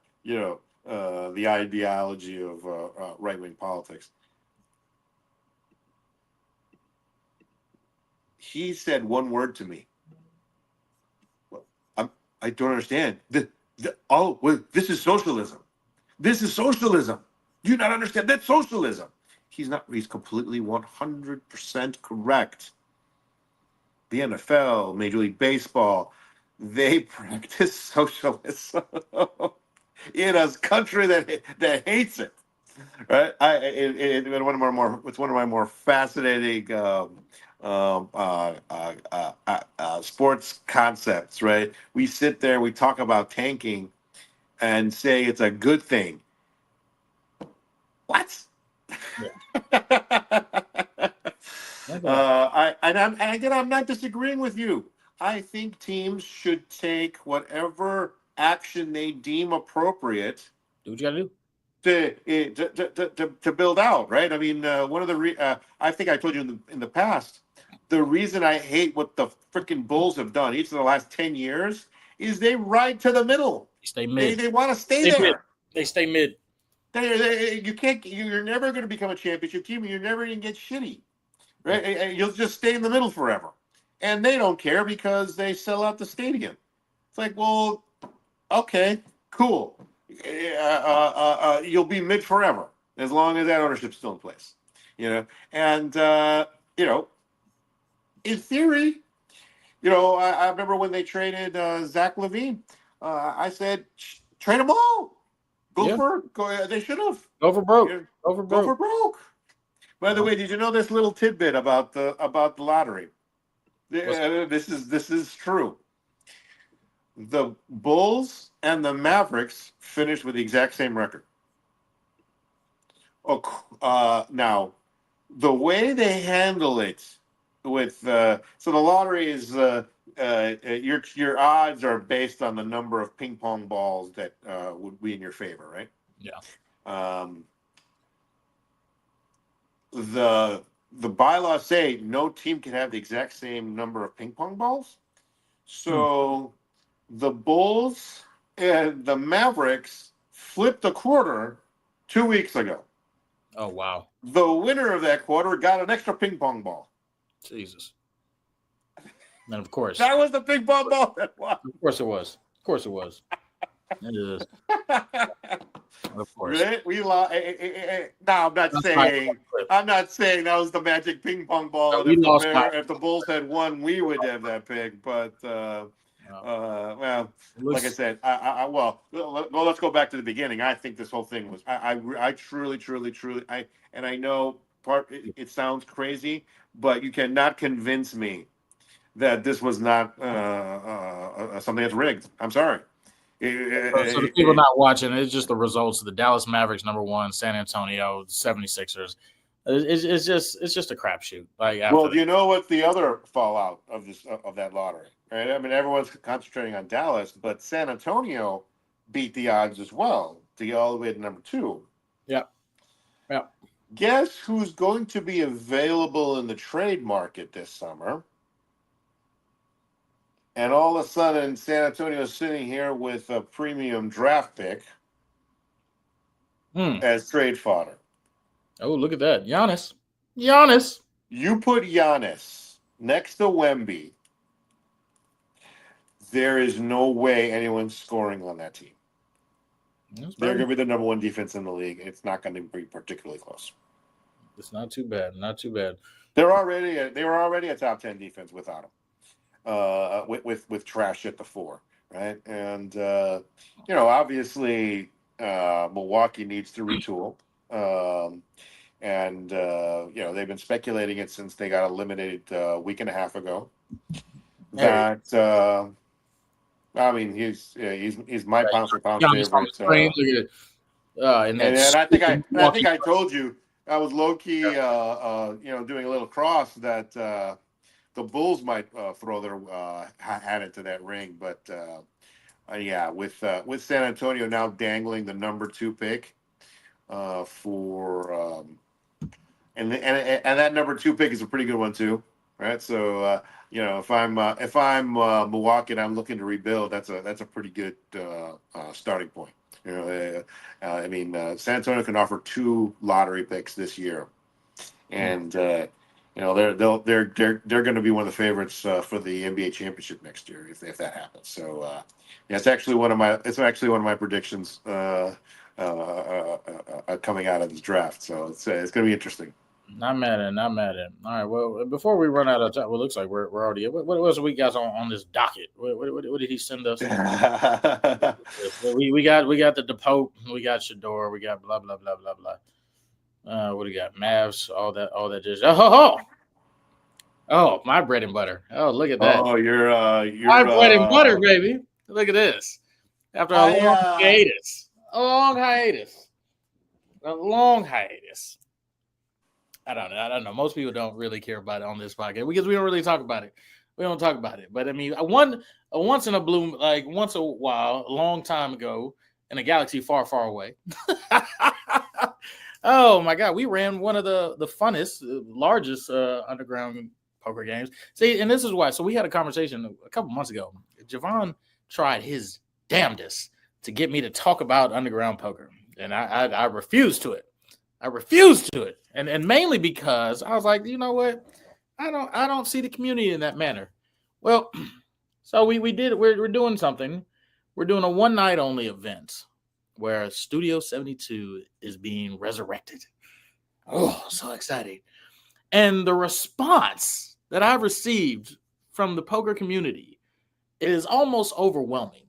ideology of right-wing politics. He said one word to me. I don't understand. This is socialism. This is socialism. Do you not understand? That's socialism. He's completely 100% correct. The NFL, Major League Baseball, they practice socialism in a country that hates it. Right? It's one of my more fascinating sports concepts. Right? We sit there, we talk about tanking, and say it's a good thing. What? Yeah. I'm not disagreeing with you. I think teams should take whatever action they deem appropriate. Do what you gotta do to build out, right? I mean, one of the I think I told you in the past, the reason I hate what the freaking Bulls have done each of the last 10 years is they ride to the middle. They stay mid. They want to stay there. Mid. They stay mid. You're never going to become a championship team. You're never going to get shitty, right? You'll just stay in the middle forever, and they don't care because they sell out the stadium. It's like, well, okay, cool. You'll be mid forever as long as that ownership's still in place, And in theory, I remember when they traded Zach LaVine. I said, trade them all. They should have. Go for broke. By the way, did you know this little tidbit about the lottery? This is true. The Bulls and the Mavericks finished with the exact same record. Now, the way they handle it with so the lottery is your odds are based on the number of ping pong balls that would be in your favor, right? Yeah. Um, the bylaws say no team can have the exact same number of ping pong balls. So the Bulls and the Mavericks flipped a quarter 2 weeks ago. Oh wow. The winner of that quarter got an extra ping pong ball. Jesus. And of course. That was the ping pong ball that won. Of course it was. Of course it was. It is. Of course. Right? We lost. No, I'm not saying that was the magic ping pong ball. No, And we lost by- if the Bulls had won, we would have that pick. But well, like I said, let's go back to the beginning. I think this whole thing was. I truly, and I know it sounds crazy, but you cannot convince me that this was not something that's rigged. I'm sorry. So the people not watching, it's just the results of the Dallas Mavericks #1, San Antonio 76ers. It's just a crapshoot. Like, well, do you know what the other fallout of that lottery? Right? I mean, everyone's concentrating on Dallas, but San Antonio beat the odds as well to get all the way to #2. Yeah. Guess who's going to be available in the trade market this summer? And all of a sudden, San Antonio is sitting here with a premium draft pick as trade fodder. Oh, look at that. Giannis. You put Giannis next to Wemby, there is no way anyone's scoring on that team. They're going to be the #1 defense in the league. It's not going to be particularly close. It's not too bad. Not too bad. They were already a top 10 defense without him. With Trash at the 4, right? And obviously Milwaukee needs to retool, and they've been speculating it since they got eliminated a week and a half ago. That I mean, he's my pound for pound favorite. And I think I told you I was low key doing a little cross that. The Bulls might throw their hat into that ring, but with San Antonio now dangling the #2 pick for and that #2 pick is a pretty good one too, right? So if I'm Milwaukee and I'm looking to rebuild, that's a pretty good starting point. San Antonio can offer 2 lottery picks this year, and. They're going to be one of the favorites for the NBA championship next year if that happens. So it's actually one of my predictions coming out of this draft. So it's going to be interesting. Not mad at it. All right. Well, before we run out of time, it looks like we're already. What else we got on this docket? What did he send us? we got the Pope. We got Shador. We got blah blah blah blah blah. What do you got? Mavs, all that just oh, my bread and butter. Oh, look at that. Oh, you're my bread and butter, baby. Look at this. After a long hiatus. I don't know. Most people don't really care about it on this podcast because we don't really talk about it. We don't talk about it. But I mean, once in a blue, like once a while, a long time ago, in a galaxy far, far away. Oh my God, we ran one of the funnest, largest underground poker games. See, and this is why. So we had a conversation a couple months ago. Javon tried his damnedest to get me to talk about underground poker, and I refused to it. And mainly because I was like, you know what? I don't see the community in that manner. Well, so we're doing something. We're doing a one night only event where Studio 72 is being resurrected. Oh, so exciting. And the response that I've received from the poker community is almost overwhelming.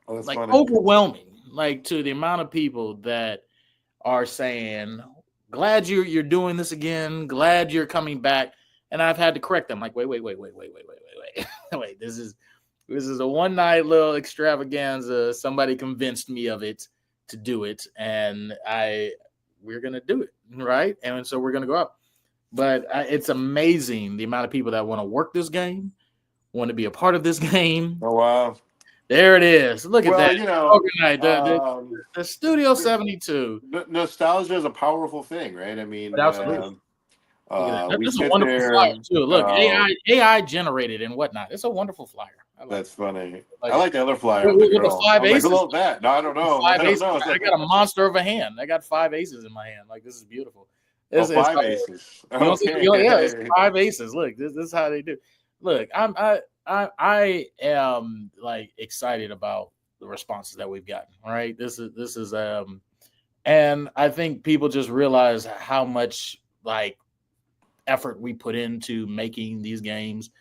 Oh, that's like funny. Overwhelming, like to the amount of people that are saying, glad you're doing this again, glad you're coming back. And I've had to correct them. Like, wait. Wait, this is a one night little extravaganza. Somebody convinced me of it to do it. And we're gonna do it, right? And so we're gonna go up. But it's amazing the amount of people that want to work this game, want to be a part of this game. Oh wow! There it is. Look at Well, that. you know, The Studio 72. nostalgia is a powerful thing, right? I mean, But absolutely. Look at that. we That's a sit wonderful there. flyer too. Look, AI generated and whatnot. It's a wonderful flyer. I like That's it. funny. Like I like the other flyer with with the the girl. five I was like, aces. who wrote that? No, I don't know. I Five don't aces. know. I got a monster of a hand. I got 5 aces in my hand. Like, this is beautiful. It's 5 like- aces. You know, Okay. yeah, it's 5 aces. Look, this is how they do. Look, I am like excited about the responses that we've gotten. All right, this is and I think people just realize how much like effort we put into making these games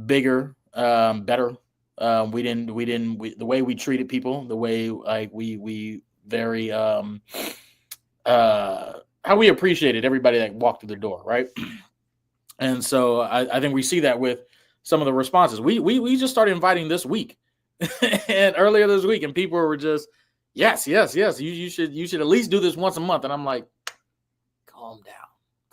bigger, better. The way we treated people, the way like we very how we appreciated everybody that walked through the door, right? And so I think we see that with some of the responses. We just started inviting this week and earlier this week, and people were just yes. You should at least do this once a month. And I'm like, calm down.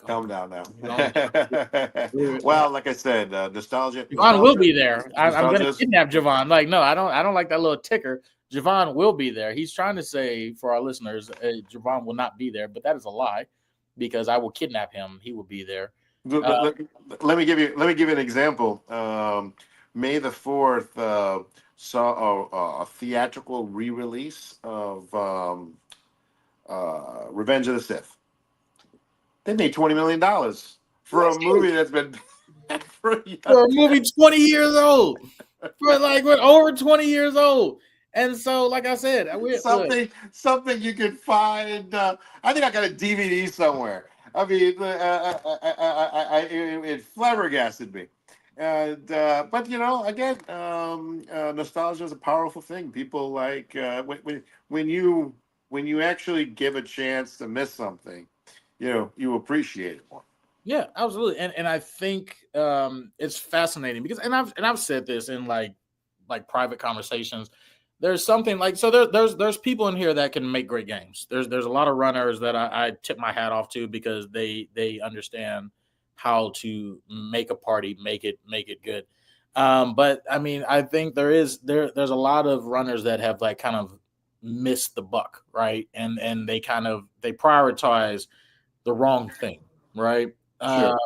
Calm down now. Calm Well, like I said, nostalgia. Javon will be there. I'm going to Nostalgia's- kidnap Javon. Like, no, I don't like that little ticker. Javon will be there. He's trying to say for our listeners, Javon will not be there, but that is a lie because I will kidnap him. He will be there. Let me give you an example. May the 4th saw a theatrical re-release of Revenge of the Sith. They made $20 million for a movie that's been for a movie 20 years old. For like what, over 20 years old. And so, like I said, something you could find. I think I got a DVD somewhere. I mean, it flabbergasted me. And but you know, again, nostalgia is a powerful thing. People like when you actually give a chance to miss something, you appreciate it more. Yeah, absolutely. And I think it's fascinating because I've said this in like private conversations. There's something like there's people in here that can make great games. There's a lot of runners that I tip my hat off to because they understand how to make a party, make it good. But I mean, I think there's a lot of runners that have like kind of missed the buck, right? And they prioritize the wrong thing, right? Sure.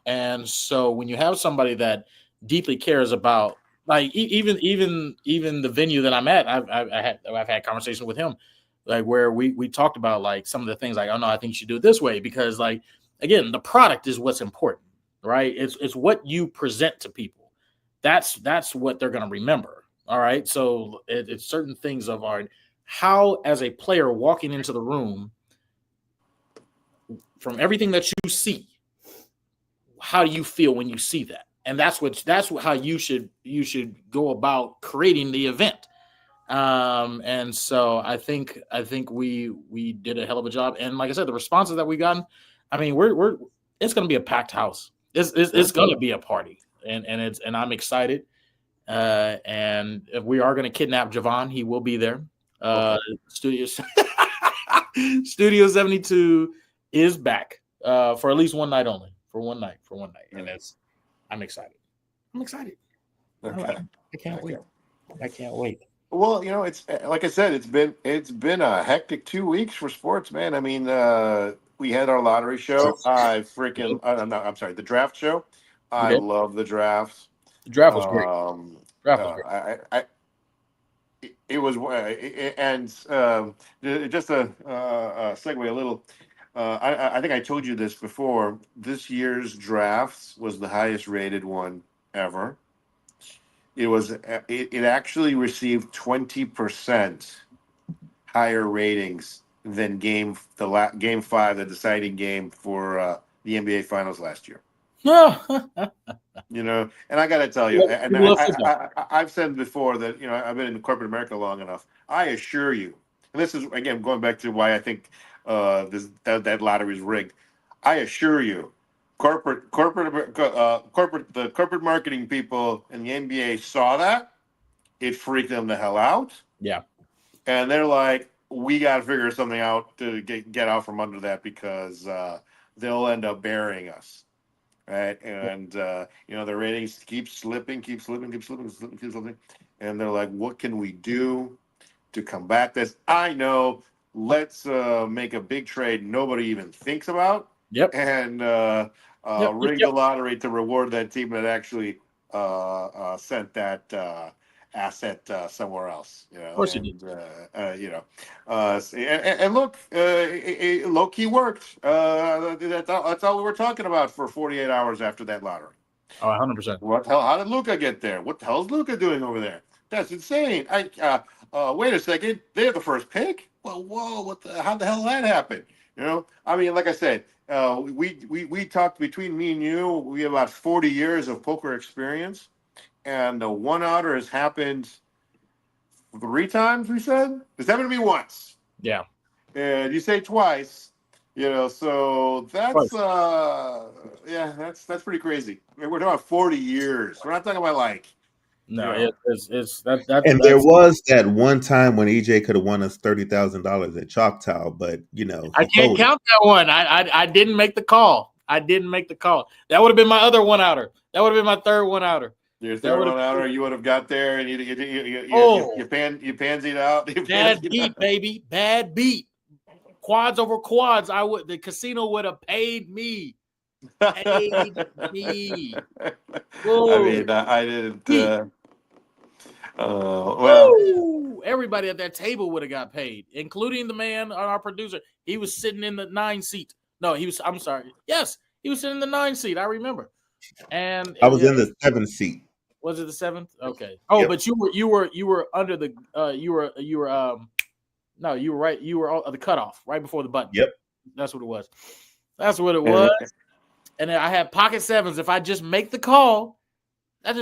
And so when you have somebody that deeply cares about, like even the venue that I'm at, I've had conversations with him, like where we talked about like some of the things like, oh no, I think you should do it this way because like again, the product is what's important, right? It's what you present to people. That's what they're going to remember. All right, so it's certain things of art. How as a player walking into the room, from everything that you see, how do you feel when you see that? And that's how you should go about creating the event. And so I think we did a hell of a job. And like I said, the responses that we gotten, I mean, it's going to be a packed house. It's going to be a party, and I'm excited. And if we are going to kidnap Javon, he will be there. Studio 72 is back for at least one night only. For one night, and I'm excited. Okay. I can't wait. Well, it's like I said, it's been a hectic 2 weeks for sports, man. I mean, we had our lottery show. I'm sorry, the draft show. I love the drafts. The draft was great. It was, and just to segue a little. I think I told you this before. This year's drafts was the highest rated one ever. It actually received 20% higher ratings than game 5, the deciding game for the NBA Finals last year. And I got to tell you, and I've said before that I've been in corporate America long enough. I assure you, and this is again going back to why I think that lottery is rigged. I assure you, the corporate marketing people in the NBA saw that. It freaked them the hell out. Yeah. And they're like, we got to figure something out to get out from under that because they'll end up burying us, right? And their ratings keep slipping, and they're like, "What can we do to combat this?" I know. Let's make a big trade nobody even thinks about. Yep. And rig the lottery to reward that team that actually sent that asset somewhere else. Of course you did. And look, low key worked. That's all we were talking about for 48 hours after that lottery. Oh, 100%. What the hell? How did Luka get there? What the hell is Luka doing over there? That's insane. Wait a second. They have the first pick. Well, whoa! How the hell did that happen? I mean, like I said, we talked between me and you. We have about 40 years of poker experience, and the one outer has happened 3 times. We said it's happened to me once. Yeah. And you say twice. So that's that's pretty crazy. I mean, we're talking about 40 years. We're not talking about like. No, it's and there was that one time when EJ could have won us $30,000 at Choctaw, but I can't count that one. I didn't make the call. That would have been my other one outer. That would have been my third one outer. Your third one outer, you would have got there and you pansied out. Bad beat, baby. Bad beat. Quads over quads. The casino would have paid me. Paid me. Whoa. I mean, I didn't. Everybody at that table would have got paid, including the man, our producer. He was sitting in the 9 seat. No, he was. I'm sorry. Yes, he was sitting in the 9 seat. I remember. And I was in the 7th seat. Was it the 7th? Okay. Oh, yep. But you were under the you were no, you were right. You were the cutoff right before the button. Yep. That's what it was. And then I had pocket sevens. If I just make the call, it's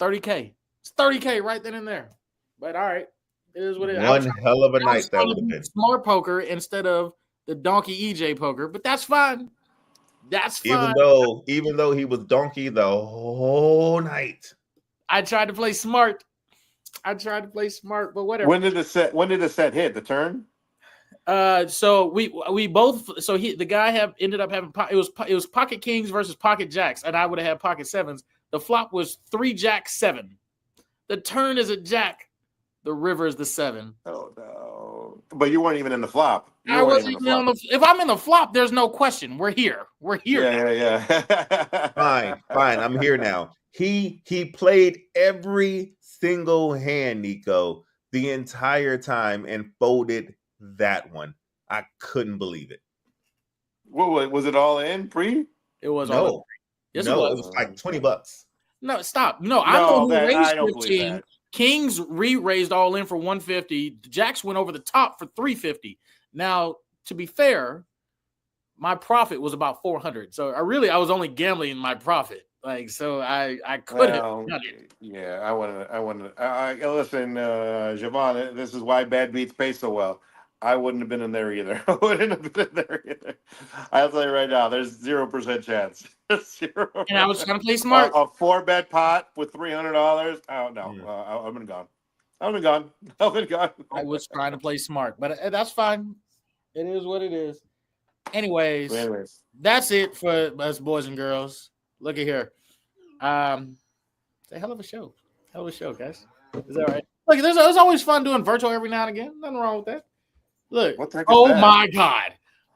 $30K. It's $30K right then and there. But all right, it is what it is. One hell of a night that would have been. Smart poker instead of the donkey EJ poker, but that's fine. That's fine. Even though he was donkey the whole night. I tried to play smart. But whatever. When did the set hit? The turn? So we both. So the guy ended up having it was pocket kings versus pocket jacks, and I would have had pocket sevens. The flop was 3 jack 7. The turn is a jack. The river is the 7. Oh no! But you weren't even in the flop. I wasn't even on the. If I'm in the flop, there's no question. We're here. Yeah. Fine. I'm here now. He played every single hand, Nico, the entire time and folded that one. I couldn't believe it. What was it all in pre? It was no. all in. Yes, no, it was like $20. No, stop. No, I'm the one who raised 15. Kings raised all in for 150. Jacks went over the top for 350. Now, to be fair, my profit was about 400. So I was only gambling my profit. Like, so I could have done it. Yeah, I wanted. Listen, Javon, this is why bad beats pay so well. I wouldn't have been in there either. I'll tell you right now, there's 0% chance. 0%. And I was trying to play smart. A 4-bet pot with $300. Oh no, I've been gone. I've been gone. I was trying to play smart, but that's fine. It is what it is. Anyways, that's it for us boys and girls. Look at here. It's a hell of a show. Guys. Is that right? Look, it's always fun doing virtual every now and again. Nothing wrong with that. Look. My God.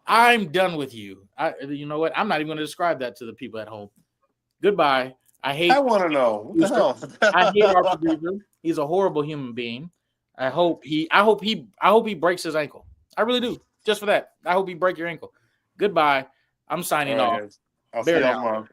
I'm done with you. You know what? I'm not even going to describe that to the people at home. Goodbye. I want to know. What the hell? I hate our producer. He's a horrible human being. I hope he breaks his ankle. I really do. Just for that. I hope he break your ankle. Goodbye. I'm signing off. I'll see you tomorrow.